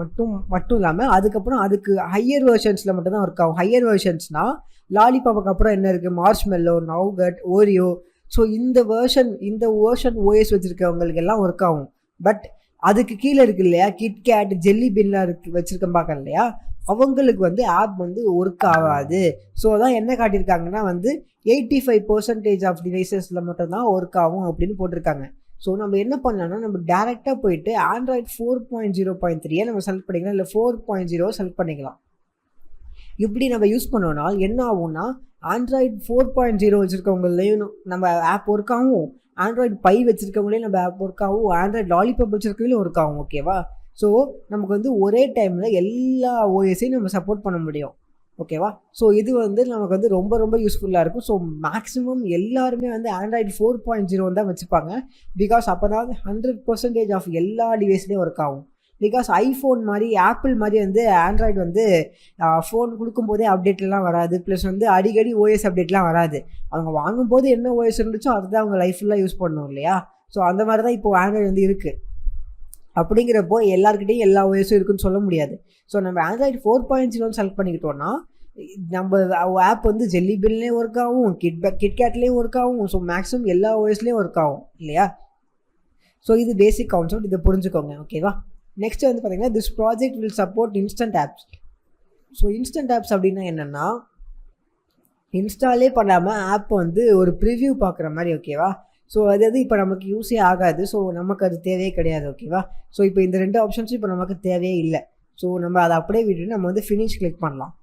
மட்டும் இல்லாமல் அதுக்கப்புறம் அதுக்கு ஹையர் வேர்ஷன்ஸில் மட்டும்தான் ஒர்க் ஆகும். ஹையர் வேர்ஷன்ஸ்னால் லாலிபாப்புக்கு அப்புறம் என்ன இருக்குது, மார்ஷ்மெல்லோ, நவ்கட், ஓரியோ. ஸோ இந்த வேர்ஷன் OS வச்சுருக்கவங்களுக்கு எல்லாம் ஒர்க் ஆகும். பட் அதுக்கு கீழே இருக்கு இல்லையா, கிட்கேட், ஜெல்லி பின்லாம் வச்சுருக்கேன் பார்க்க இல்லையா, அவங்களுக்கு வந்து ஆப் வந்து ஒர்க் ஆகாது. ஸோ அதான் என்ன காட்டியிருக்காங்கன்னா வந்து 85% ஆஃப் டிவைசஸில் மட்டும்தான் ஒர்க் ஆகும் அப்படின்னு போட்டிருக்காங்க. ஸோ நம்ம என்ன பண்ணலாம்னா நம்ம டேரெக்டாக போயிட்டு Android 4.0.3 நம்ம செலக்ட் பண்ணிக்கலாம், இல்லை 4.0 செலக்ட் பண்ணிக்கலாம். இப்படி நம்ம யூஸ் பண்ணோம்னால் என்ன ஆகும்னா Android 4.0 வச்சுருக்கவங்களையும் நம்ம ஆப் ஒர்க் ஆகும், Android 5 வச்சுருக்கவங்களையும் நம்ம ஆப் ஒர்க் ஆகும், Android லாலிபாப் வச்சுருக்கவங்களையும் ஒர்க் ஆகும். ஓகேவா? ஸோ நமக்கு வந்து ஒரே டைமில் எல்லா OS-ஐயும் நம்ம சப்போர்ட் பண்ண முடியும். ஓகேவா? ஸோ இது வந்து நமக்கு வந்து ரொம்ப ரொம்ப யூஸ்ஃபுல்லாக இருக்கும். ஸோ மேக்ஸிமம் எல்லாருமே வந்து Android 4.0 தான் வச்சுப்பாங்க. பிகாஸ் அப்போ தான் 100% ஆஃப் எல்லா டிவைஸ்லேயும் ஒர்க் ஆகும். பிகாஸ் ஐஃபோன் மாதிரி ஆப்பிள் மாதிரி வந்து ஆண்ட்ராய்டு வந்து ஃபோன் கொடுக்கும்போதே அப்டேட்லாம் வராது. ப்ளஸ் வந்து அடிக்கடி OS அப்டேட்லாம் வராது. அவங்க வாங்கும்போது என்ன OS இருந்துச்சோ அதுதான் அவங்க லைஃப் ஃபுல்லாக யூஸ் பண்ணணும் இல்லையா? ஸோ அந்த மாதிரி தான் இப்போது ஆண்ட்ராய்டு வந்து இருக்குது. அப்படிங்கிறப்போ எல்லாருக்கிட்டையும் எல்லா OS-ம் இருக்குன்னு சொல்ல முடியாது. ஸோ நம்ம Android 4.0 செலக்ட் பண்ணிக்கிட்டோன்னா நம்ம ஆப் வந்து ஜெல்லி பின்லேயும் ஒர்க் ஆகும், கிட்கேட்லேயும் ஒர்க் ஆகும். ஸோ மேக்ஸிமம் எல்லா OS-லேயும் ஒர்க் ஆகும் இல்லையா? ஸோ இது பேசிக் கான்செப்ட், இதை புரிஞ்சுக்கோங்க. ஓகேவா? நெக்ஸ்ட் வந்து பார்த்தீங்கன்னா this project will support instant apps. So instant apps அப்படின்னா என்னென்னா இன்ஸ்டாலே பண்ணாமல் ஆப் வந்து ஒரு ப்ரிவ்யூ பார்க்குற மாதிரி. ஓகேவா? ஸோ அது இப்போ நமக்கு யூஸே ஆகாது. ஸோ நமக்கு அது தேவையே கிடையாது. ஓகேவா? ஸோ இப்போ இந்த 2 ஆப்ஷன்ஸும் இப்போ நமக்கு தேவையே இல்லை. ஸோ நம்ம அதை அப்படியே விட்டுட்டு நம்ம வந்து ஃபினிஷ் கிளிக் பண்ணலாம்.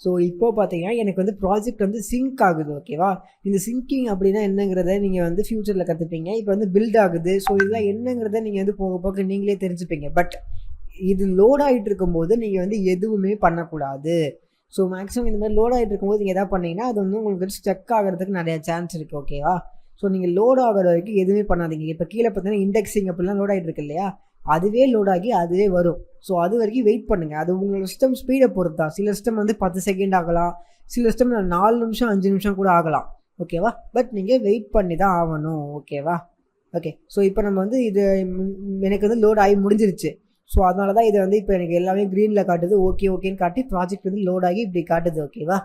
ஸோ இப்போ பார்த்தீங்கன்னா எனக்கு வந்து ப்ராஜெக்ட் வந்து சிங்க் ஆகுது. ஓகேவா, இந்த சிங்கிங் அப்படின்னா என்னங்கிறத நீங்கள் வந்து ஃப்யூச்சரில் கற்றுப்பீங்க. இப்போ வந்து பில்ட் ஆகுது. ஸோ இதெல்லாம் என்னங்கிறத நீங்கள் வந்து போக போக நீங்களே தெரிஞ்சுப்பீங்க. பட் இது லோட் ஆகிட்டு இருக்கும்போது நீங்கள் வந்து எதுவுமே பண்ணக்கூடாது. ஸோ மேக்ஸிமம் இந்த மாதிரி லோட் ஆகிட்டு இருக்கும்போது நீங்கள் எதாவது பண்ணிங்கன்னா அது வந்து உங்களுக்கு ஸ்டக் ஆகிறதுக்கு நிறையா சான்ஸ் இருக்குது. ஓகேவா, ஸோ நீங்கள் லோட் ஆகிற வரைக்கும் எதுவுமே பண்ணாதீங்க. இப்போ கீழே பார்த்தீங்கன்னா இண்டெக்ஸிங் அப்படிலாம் லோட் ஆகிட்டு இருக்கு இல்லையா, அதுவே லோட் ஆகி அதுவே வரும். ஸோ அது வரைக்கும் வெயிட் பண்ணுங்கள். அது உங்களோட சிஸ்டம் ஸ்பீடை பொறுத்து தான். சில சிஸ்டம் வந்து 10 செகண்ட் ஆகலாம், சில சிஸ்டம் 4 நிமிஷம் 5 நிமிஷம் கூட ஆகலாம். ஓகேவா, பட் நீங்கள் வெயிட் பண்ணி தான் ஆகணும். ஓகேவா, ஓகே. ஸோ இப்போ நம்ம வந்து இது எனக்கு வந்து லோட் ஆகி முடிஞ்சிருச்சு. ஸோ அதனால தான் இதை வந்து இப்போ எனக்கு எல்லாமே க்ரீனில் காட்டுது. ஓகேன்னு காட்டி ப்ராஜெக்ட் வந்து லோட் ஆகி இப்படி காட்டுது. ஓகேவா,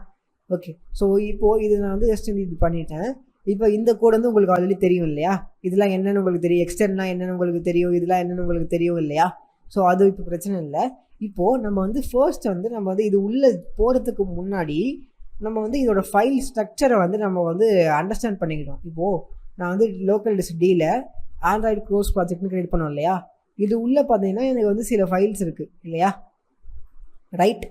ஓகே. ஸோ இப்போது இது நான் வந்து ஜஸ்ட் இப்படி பண்ணிட்டேன். இப்போ இந்த கோட் வந்து உங்களுக்கு ஆல்ரெடி தெரியும் இல்லையா, இதெல்லாம் என்னென்னு உங்களுக்கு தெரியும், எக்ஸ்டர்னா என்னென்னு உங்களுக்கு தெரியும், இதெல்லாம் என்னென்னு உங்களுக்கு தெரியும் இல்லையா. ஸோ அது இப்போ பிரச்சனை இல்லை. இப்போது நம்ம வந்து ஃபர்ஸ்ட் வந்து நம்ம வந்து இது உள்ளே போகிறதுக்கு முன்னாடி நம்ம வந்து இதோட ஃபைல் ஸ்ட்ரக்சரை வந்து நம்ம வந்து அண்டர்ஸ்டாண்ட் பண்ணிக்கணும். இப்போது நான் வந்து லோக்கல் டிஸ்க் டியில் ஆண்ட்ராய்டு கோர்ஸ் ப்ராஜெக்ட்னு க்ரியேட் பண்ணோம் இல்லையா, இது உள்ளே பார்த்தீங்கன்னா எனக்கு வந்து சில ஃபைல்ஸ் இருக்குது இல்லையா, ரைட்.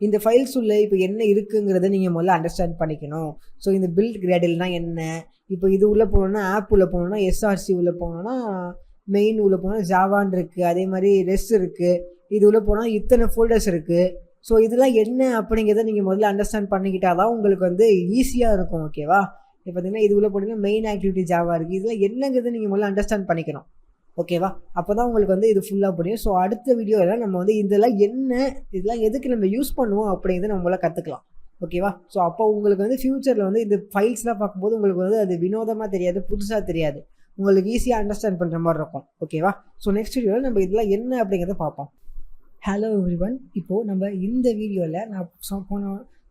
இந்த ஃபைல்ஸ் உள்ள இப்போ என்ன இருக்குங்கிறத நீங்கள் முதல்ல அண்டர்ஸ்டாண்ட் பண்ணிக்கணும். ஸோ இந்த பில்ட் கிராடில்னால் என்ன, இப்போ இது உள்ளே போகணுன்னா ஆப் உள்ளே போகணுன்னா எஸ்ஆர்சி உள்ளே போகணுன்னா மெயின் உள்ளே போனால் ஜாவான் இருக்குது, அதே மாதிரி ரெஸ்ட் இருக்குது, இது உள்ளே போனால் இத்தனை ஃபோல்டர்ஸ் இருக்குது. ஸோ இதெல்லாம் என்ன அப்படிங்கிறத நீங்கள் முதல்ல அண்டர்ஸ்டாண்ட் பண்ணிக்கிட்டால் தான் உங்களுக்கு வந்து ஈஸியாக இருக்கும். ஓகேவா, இப்போ பார்த்தீங்கன்னா இது உள்ளே போனீங்கன்னா மெயின் ஆக்டிவிட்டி ஜாவா இருக்குது, இதெல்லாம் என்னங்கிறத நீங்கள் முதல்ல அண்டர்ஸ்டாண்ட் பண்ணிக்கணும். ஓகேவா, அப்போ தான் உங்களுக்கு வந்து இது ஃபுல்லாக புரியும். ஸோ அடுத்த வீடியோவில் நம்ம வந்து இதெல்லாம் என்ன, இதெல்லாம் எதுக்கு நம்ம யூஸ் பண்ணுவோம் அப்படிங்கிறத நம்மளால கற்றுக்கலாம். ஓகேவா, ஸோ அப்போ உங்களுக்கு வந்து ஃப்யூச்சரில் வந்து இந்த ஃபைல்ஸ்லாம் பார்க்கும்போது உங்களுக்கு வந்து அது வினோதமாக தெரியாது, புதுசாக தெரியாது, உங்களுக்கு ஈஸியாக அண்டர்ஸ்டாண்ட் பண்ணுற மாதிரி இருக்கும். ஓகேவா, ஸோ நெக்ஸ்ட் வீடியோவில் நம்ம இதெல்லாம் என்ன அப்படிங்கிறத பார்ப்போம். ஹலோ எவ்ரிவன், இப்போது நம்ம இந்த வீடியோவில் நான்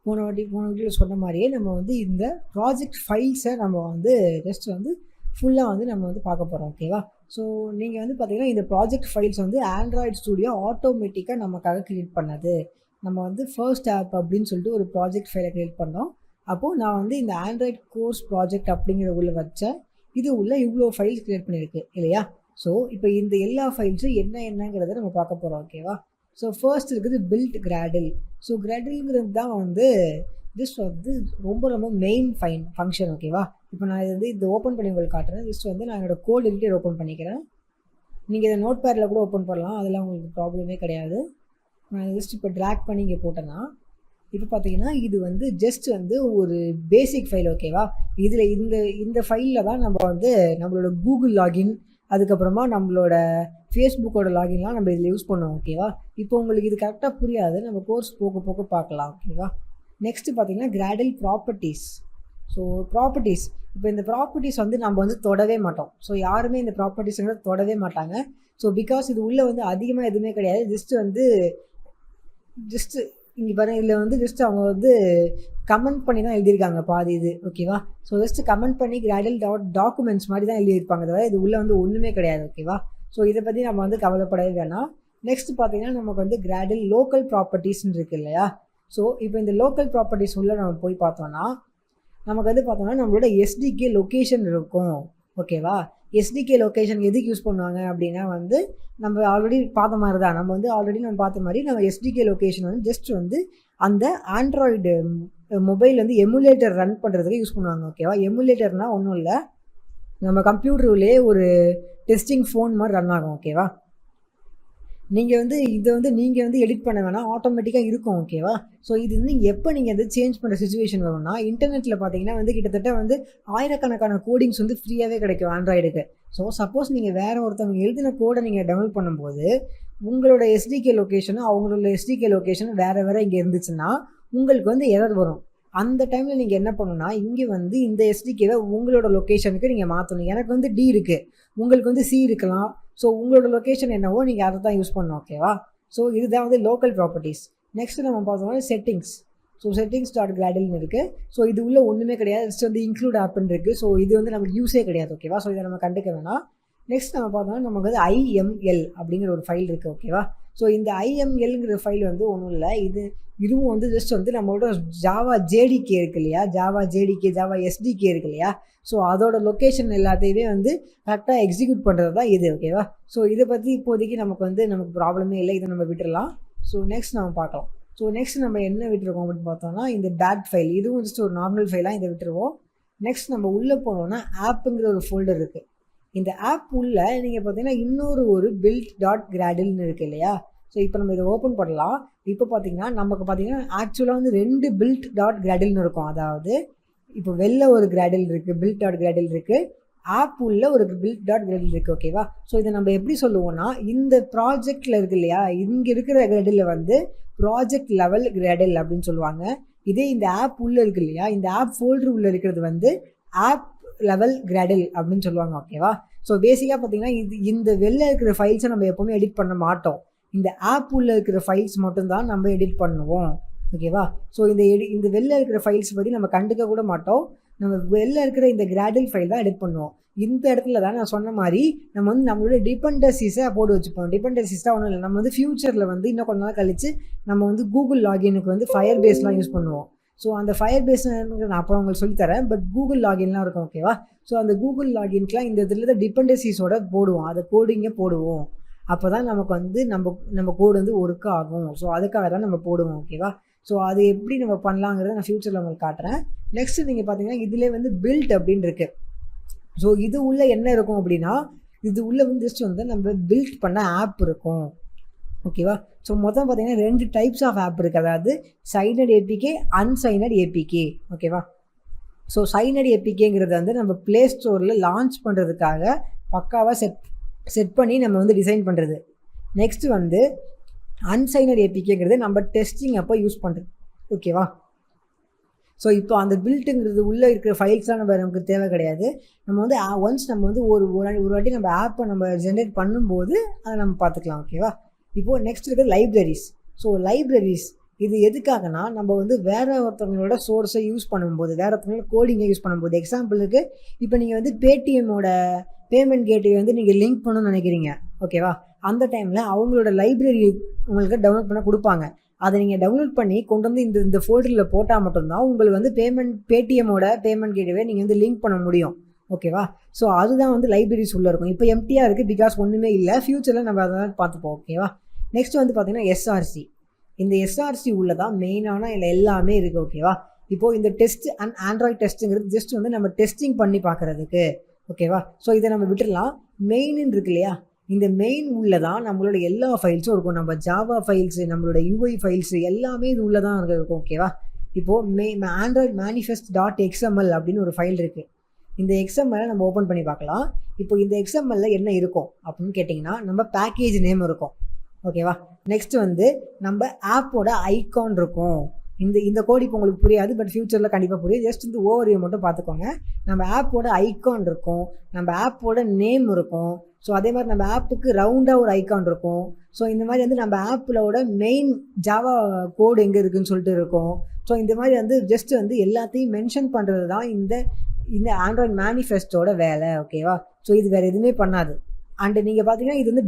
போன வீடியோவில் சொன்ன மாதிரியே நம்ம வந்து இந்த ப்ராஜெக்ட் ஃபைல்ஸை நம்ம வந்து ஜஸ்ட் வந்து ஃபுல்லாக வந்து நம்ம வந்து பார்க்க போகிறோம். ஓகேவா, ஸோ நீங்கள் வந்து பார்த்தீங்கன்னா இந்த ப்ராஜெக்ட் ஃபைல்ஸ் வந்து ஆண்ட்ராய்டு ஸ்டுடியோ ஆட்டோமேட்டிக்காக நமக்காக க்ரியேட் பண்ணது. நம்ம வந்து ஃபர்ஸ்ட் ஆப் அப்படின்னு சொல்லிட்டு ஒரு ப்ராஜெக்ட் ஃபைலை க்ரியேட் பண்ணோம். அப்போது நான் வந்து இந்த ஆண்ட்ராய்டு கோர்ஸ் ப்ராஜெக்ட் அப்படிங்கிற உள்ள வச்சேன். இது உள்ள இவ்வளோ ஃபைல்ஸ் க்ரியேட் பண்ணியிருக்கு இல்லையா. ஸோ இப்போ இந்த எல்லா ஃபைல்ஸும் என்னங்கிறத நம்ம பார்க்க போகிறோம். ஓகேவா, ஸோ ஃபர்ஸ்ட் இருக்குது பில்ட் கிராடில். ஸோ கிராடில்ங்கிறது தான் வந்து ஜஸ்ட் வந்து ரொம்ப மெயின் ஃபங்க்ஷன். ஓகேவா, இப்போ நான் இது வந்து ஓப்பன் பண்ணி உங்களுக்கு காட்டுறேன். ஜஸ்ட் வந்து நான் என்னோடய கோட் எடிட்டர் ஓப்பன் பண்ணிக்கிறேன். நீங்கள் இதை நோட் பேடில் கூட ஓப்பன் பண்ணலாம், அதெல்லாம் உங்களுக்கு ப்ராப்ளமே கிடையாது. நான் ஜஸ்ட் இப்போ ட்ராக் பண்ணி இங்கே போட்டேன்னா இப்போ பார்த்தீங்கன்னா இது வந்து ஜஸ்ட் வந்து ஒரு பேசிக் ஃபைல். ஓகேவா, இதில் இந்த ஃபைலில் தான் நம்ம வந்து நம்மளோட கூகுள் லாகின், அதுக்கப்புறமா நம்மளோட ஃபேஸ்புக்கோட லாகின்லாம் நம்ம இதில் யூஸ் பண்ணுவோம். ஓகேவா, இப்போ உங்களுக்கு இது கரெக்டாக புரியாது, நம்ம கோர்ஸ் போக பார்க்கலாம். ஓகேவா, நெக்ஸ்ட்டு பார்த்தீங்கன்னா கிராடில் ப்ராப்பர்ட்டிஸ். ஸோ ப்ராப்பர்ட்டிஸ், இப்போ இந்த ப்ராப்பர்ட்டிஸ் வந்து நம்ம வந்து தொடவே மாட்டோம். ஸோ யாருமே இந்த ப்ராப்பர்ட்டிஸ்ங்கிறத தொடவே மாட்டாங்க. ஸோ பிகாஸ் இது உள்ளே வந்து அதிகமாக எதுவுமே கிடையாது. ஜஸ்ட்டு இங்கே பாருங்கள், இதில் வந்து ஜஸ்ட் அவங்க வந்து கமெண்ட் பண்ணி தான் எழுதியிருக்காங்க பாதி இது. ஓகேவா, ஸோ ஜஸ்ட் கமெண்ட் பண்ணி கிராடில் டாக்குமெண்ட்ஸ் மாதிரி தான் எழுதியிருப்பாங்க, தவிர இது உள்ளே வந்து ஒன்றுமே கிடையாது. ஓகேவா, ஸோ இதை பற்றி நம்ம வந்து கவலைப்படவே வேணாம். நெக்ஸ்ட் பார்த்தீங்கன்னா நமக்கு வந்து கிராடில் லோக்கல் ப்ராப்பர்ட்டிஸ்ன்னு இருக்குது இல்லையா. ஸோ இப்போ இந்த லோக்கல் ப்ராப்பர்ட்டிஸ் உள்ளே நம்ம போய் பார்த்தோன்னா நமக்கு வந்து பார்த்தோம்னா நம்மளோட எஸ்டிகே லொக்கேஷன் இருக்கும். ஓகேவா, எஸ்டிகே லொக்கேஷன் எதுக்கு யூஸ் பண்ணுவாங்க அப்படின்னா வந்து நம்ம ஆல்ரெடி பார்த்த மாதிரி தான், நம்ம பார்த்த மாதிரி நம்ம எஸ்டிகே லொக்கேஷன் வந்து ஜஸ்ட் வந்து அந்த ஆண்ட்ராய்டு மொபைல் வந்து எமுலேட்டர் ரன் பண்ணுறதுக்கு யூஸ் பண்ணுவாங்க. ஓகேவா, எமுலேட்டர்னால் ஒன்றும் இல்லை, நம்ம கம்ப்யூட்டர்லேயே ஒரு டெஸ்டிங் ஃபோன் மாதிரி ரன் ஆகும். ஓகேவா, நீங்கள் வந்து இதை வந்து நீங்கள் வந்து எடிட் பண்ண வேணாம், ஆட்டோமேட்டிக்காக இருக்கும். ஓகேவா, ஸோ இது வந்து எப்போ நீங்கள் வந்து சேஞ்ச் பண்ணுற சுச்சுவேஷன் வரும்னா இன்டர்நெட்டில் பார்த்தீங்கன்னா வந்து கிட்டத்தட்ட வந்து ஆயிரக்கணக்கான கோடிங்ஸ் வந்து ஃப்ரீயாகவே கிடைக்கும் ஆண்ட்ராய்டுக்கு. ஸோ சப்போஸ் நீங்கள் வேறு ஒருத்தவங்க எழுதின கோடை நீங்கள் டவுன்லோட் பண்ணும்போது உங்களோட எஸ்டிகே லொக்கேஷனும் அவங்களோட எஸ்டிகே லொக்கேஷனும் வேறு இங்கே இருந்துச்சுன்னா உங்களுக்கு வந்து எரர் வரும். அந்த டைமில் நீங்கள் என்ன பண்ணணும்னா இங்கே வந்து இந்த எஸ்டிகேவை உங்களோட லொக்கேஷனுக்கு நீங்கள் மாற்றணும். எனக்கு வந்து டி இருக்குது, உங்களுக்கு வந்து சி இருக்கலாம். ஸோ உங்களோட லொக்கேஷன் என்னவோ நீங்கள் அதை தான் யூஸ் பண்ணணும். ஓகேவா, ஸோ இதுதான் வந்து லோக்கல் ப்ராப்பர்ட்டிஸ். நெக்ஸ்ட்டு நம்ம பார்த்தோம்னா செட்டிங்ஸ். ஸோ செட்டிங்ஸ் டாட் கிராடில்னு இருக்குது. ஸோ இது உள்ள ஒன்றுமே கிடையாது, ஜஸ்ட் வந்து இன்க்ளூட் ஆப்னு இருக்குது. ஸோ இது வந்து நமக்கு யூஸே கிடையாது. ஓகேவா, ஸோ இதை நம்ம கண்டுக்க வேணாம். நெக்ஸ்ட் நம்ம பார்த்தோம்னா நமக்கு வந்து IML அப்படிங்கிற ஒரு ஃபைல் இருக்குது. ஓகேவா, ஸோ இந்த IMLங்கிற ஃபைல் வந்து ஒன்றும் இல்லை, இதுவும் வந்து ஜஸ்ட் வந்து நம்மளோட ஜாவா JDK இருக்கு இல்லையா, ஜாவா JDK, ஜாவா SDK இருக்கு இல்லையா, ஸோ அதோட லொக்கேஷன் எல்லாத்தையுமே வந்து கரெக்டாக எக்ஸிக்யூட் பண்ணுறது தான் இது. ஓகேவா? ஸோ இதை பற்றி இப்போதைக்கு நமக்கு ப்ராப்ளமே இல்லை, இதை நம்ம விட்டுடலாம். ஸோ நெக்ஸ்ட் நம்ம பார்க்கலாம். ஸோ நெக்ஸ்ட் நம்ம என்ன விட்டுருக்கோம் அப்படின்னு பார்த்தோம்னா, இந்த பேட் ஃபைல், இதுவும் ஜஸ்ட் ஒரு நார்மல் ஃபைலாக இதை விட்டுருவோம். நெக்ஸ்ட் நம்ம உள்ளே போனோம்னா ஆப்புங்கிற ஒரு ஃபோல்டர் இருக்குது. இந்த ஆப் உள்ள நீங்கள் பார்த்தீங்கன்னா இன்னொரு build.gradleன்னு இருக்குது இல்லையா. ஸோ இப்போ நம்ம இதை ஓப்பன் பண்ணலாம். இப்போ பார்த்தீங்கன்னா நமக்கு பார்த்தீங்கன்னா ஆக்சுவலாக வந்து 2 build.gradleன்னு இருக்கும். அதாவது இப்போ வெளில ஒரு கிராடில் இருக்குது, build.gradle இருக்குது, ஆப் உள்ள ஒரு build.gradle இருக்குது. ஓகேவா? ஸோ இதை நம்ம எப்படி சொல்லுவோம்னா, இந்த ப்ராஜெக்டில் இருக்கு இல்லையா, இங்கே இருக்கிற கிராடில் வந்து ப்ராஜெக்ட் லெவல் கிராடில் அப்படின்னு சொல்லுவாங்க. இதே இந்த ஆப் உள்ளே இருக்கு இல்லையா, இந்த ஆப் ஃபோல்டர் உள்ளே இருக்கிறது வந்து ஆப் லெவல் கிராடில் அப்படின்னு சொல்லுவாங்க. ஓகேவா? ஸோ பேசிக்காக பார்த்தீங்கன்னா இந்த வெளில இருக்கிற ஃபைல்ஸை நம்ம எப்போவுமே எடிட் பண்ண மாட்டோம். இந்த ஆப் உள்ள இருக்கிற ஃபைல்ஸ் மட்டும்தான் நம்ம எடிட் பண்ணுவோம். ஓகேவா? ஸோ இந்த வெளில இருக்கிற ஃபைல்ஸ் பற்றி நம்ம கண்டுக்க கூட மாட்டோம். நம்ம வெளில இருக்கிற இந்த கிராடில் ஃபைல் தான் எடிட் பண்ணுவோம். இந்த இடத்துல தான் நான் சொன்ன மாதிரி நம்ம வந்து நம்மளோட டிபெண்டன்சிஸை போட்டு வச்சுப்போம். டிபெண்டன்சிஸாக ஒன்றும் இல்லை, நம்ம வந்து ஃபியூச்சரில் வந்து இன்னும் கொஞ்ச நாள் கழிச்சு நம்ம வந்து கூகுள் லாகினுக்கு வந்து ஃபயர்பேஸ்லாம் யூஸ் பண்ணுவோம். ஸோ அந்த ஃபயர்பேஸ் நான் அப்புறம் உங்களுக்கு சொல்லித்தரேன், பட் கூகுள் லாகின்லாம் இருக்கும். ஓகேவா? ஸோ அந்த கூகுள் லாகின்க்குலாம் இந்த இதில் தான் டிபெண்டன்சிஸோட போடுவோம், அதை கோடிங்கே போடுவோம். அப்போ தான் நமக்கு வந்து நம்ம கோடு வந்து ஒர்க் ஆகும். ஸோ அதுக்காக தான் நம்ம போடுவோம். ஓகேவா? ஸோ அது எப்படி நம்ம பண்ணலாங்கிறத நான் ஃபியூச்சரில் உங்களுக்கு காட்டுறேன். நெக்ஸ்ட்டு நீங்கள் பார்த்தீங்கன்னா இதிலே வந்து பில்ட் அப்படின்னு இருக்குது. ஸோ இது உள்ள என்ன இருக்கும் அப்படின்னா, இது உள்ள வந்து ஜஸ்ட் வந்து நம்ம பில்ட் பண்ண ஆப் இருக்கும். ஓகேவா? ஸோ மொத்தம் பார்த்தீங்கன்னா 2 டைப்ஸ் ஆஃப் ஆப் இருக்குது. அதாவது சைனட் APK, அன்சைனட் APK. ஓகேவா? ஸோ சைனட் APKங்கிறது வந்து நம்ம ப்ளே ஸ்டோரில் லான்ச் பண்ணுறதுக்காக பக்காவாக செட் பண்ணி நம்ம வந்து டிசைன் பண்ணுறது. நெக்ஸ்ட்டு வந்து அன்சைனட் APKங்கிறது நம்ம டெஸ்டிங் அப்போ யூஸ் பண்ணுறது. ஓகேவா? ஸோ இப்போ அந்த பில்ட்டுங்கிறது உள்ளே இருக்கிற ஃபைல்ஸ்லாம் நமக்கு தேவை கிடையாது. நம்ம வந்து ஒன்ஸ் நம்ம வந்து ஒரு வாட்டி நம்ம ஆப்பை நம்ம ஜென்ரேட் பண்ணும்போது அதை நம்ம பார்த்துக்கலாம். ஓகேவா? இப்போது நெக்ஸ்ட் இருக்கிறது லைப்ரரிஸ். ஸோ லைப்ரரிஸ் இது எதுக்காகனா, நம்ம வந்து வேறு ஒருத்தவங்களோட சோர்ஸை யூஸ் பண்ணும்போது, வேறு ஒருத்தவங்களோட கோடிங்கை யூஸ் பண்ணும்போது, எக்ஸாம்பிளுக்கு இப்போ நீங்கள் வந்து பேடிஎம்மோட பேமெண்ட் கேட்வே வந்து நீங்கள் லிங்க் பண்ணணும்னு நினைக்கிறீங்க. ஓகேவா? அந்த டைமில் அவங்களோட லைப்ரரி உங்களுக்கு டவுன்லோட் பண்ண கொடுப்பாங்க. அதை நீங்கள் டவுன்லோட் பண்ணி கொண்டு வந்து இந்த ஃபோல்டரில் போட்டால் மட்டும்தான் உங்களுக்கு வந்து பேடிஎம்மோட பேமெண்ட் கேட்வே நீங்கள் வந்து லிங்க் பண்ண முடியும். ஓகேவா? ஸோ அதுதான் வந்து லைப்ரரிஸ் உள்ளே இருக்கும். இப்போ எம்டியாக இருக்குது, பிகாஸ் ஒன்றுமே இல்லை. ஃப்யூச்சரில் நம்ம அதெல்லாம் பார்த்துப்போம். ஓகேவா? நெக்ஸ்ட் வந்து பார்த்திங்கன்னா SRC. இந்த SRC உள்ள தான் மெயினான எல்லாமே இருக்குது. ஓகேவா? இப்போது இந்த டெஸ்ட் அண்ட் ஆண்ட்ராய்ட் டெஸ்ட்டுங்கிறது ஜஸ்ட் வந்து நம்ம டெஸ்டிங் பண்ணி பார்க்குறதுக்கு. ஓகேவா? ஸோ இதை நம்ம விட்டுடலாம். மெயின்னு இருக்கு இல்லையா, இந்த மெயின் உள்ள தான் நம்மளோட எல்லா ஃபைல்ஸும் இருக்கும். நம்ம ஜாவா ஃபைல்ஸு, நம்மளோட UI ஃபைல்ஸு எல்லாமே இது உள்ளே தான் இருக்கும். ஓகேவா? இப்போது ஆண்ட்ராய்ட் manifest.xml அப்படின்னு ஒரு ஃபைல் இருக்குது. இந்த XML நம்ம ஓப்பன் பண்ணி பார்க்கலாம். இப்போ இந்த XML என்ன இருக்கும் அப்படின்னு கேட்டிங்கன்னா, நம்ம பேக்கேஜ் நேம் இருக்கும். ஓகேவா? நெக்ஸ்ட் வந்து நம்ம ஆப்போட ஐகான் இருக்கும். இந்த கோட் இப்போ உங்களுக்கு புரியாது, பட் ஃபியூச்சரில் கண்டிப்பாக புரியும். ஜஸ்ட் இந்த ஓவர்வியூ மட்டும் பார்த்துக்கோங்க. நம்ம ஆப்போட ஐகான் இருக்கும், நம்ம ஆப்போட நேம் இருக்கும். ஸோ அதே மாதிரி நம்ம ஆப்புக்கு ரவுண்டாக ஒரு ஐகான் இருக்கும். ஸோ இந்த மாதிரி வந்து நம்ம ஆப்பிலோட மெயின் ஜாவா கோடு எங்கே இருக்குதுன்னு சொல்லிட்டு இருக்கும். ஸோ இந்த மாதிரி வந்து ஜஸ்ட் வந்து எல்லாத்தையும் மென்ஷன் பண்ணுறது தான் இந்த ஆண்ட்ராய்ட் மேனிஃபெஸ்டோட வேலை. ஓகேவா? ஸோ இது வேறு எதுவுமே பண்ணாது. அண்டு நீங்கள் பார்த்தீங்கன்னா இது வந்து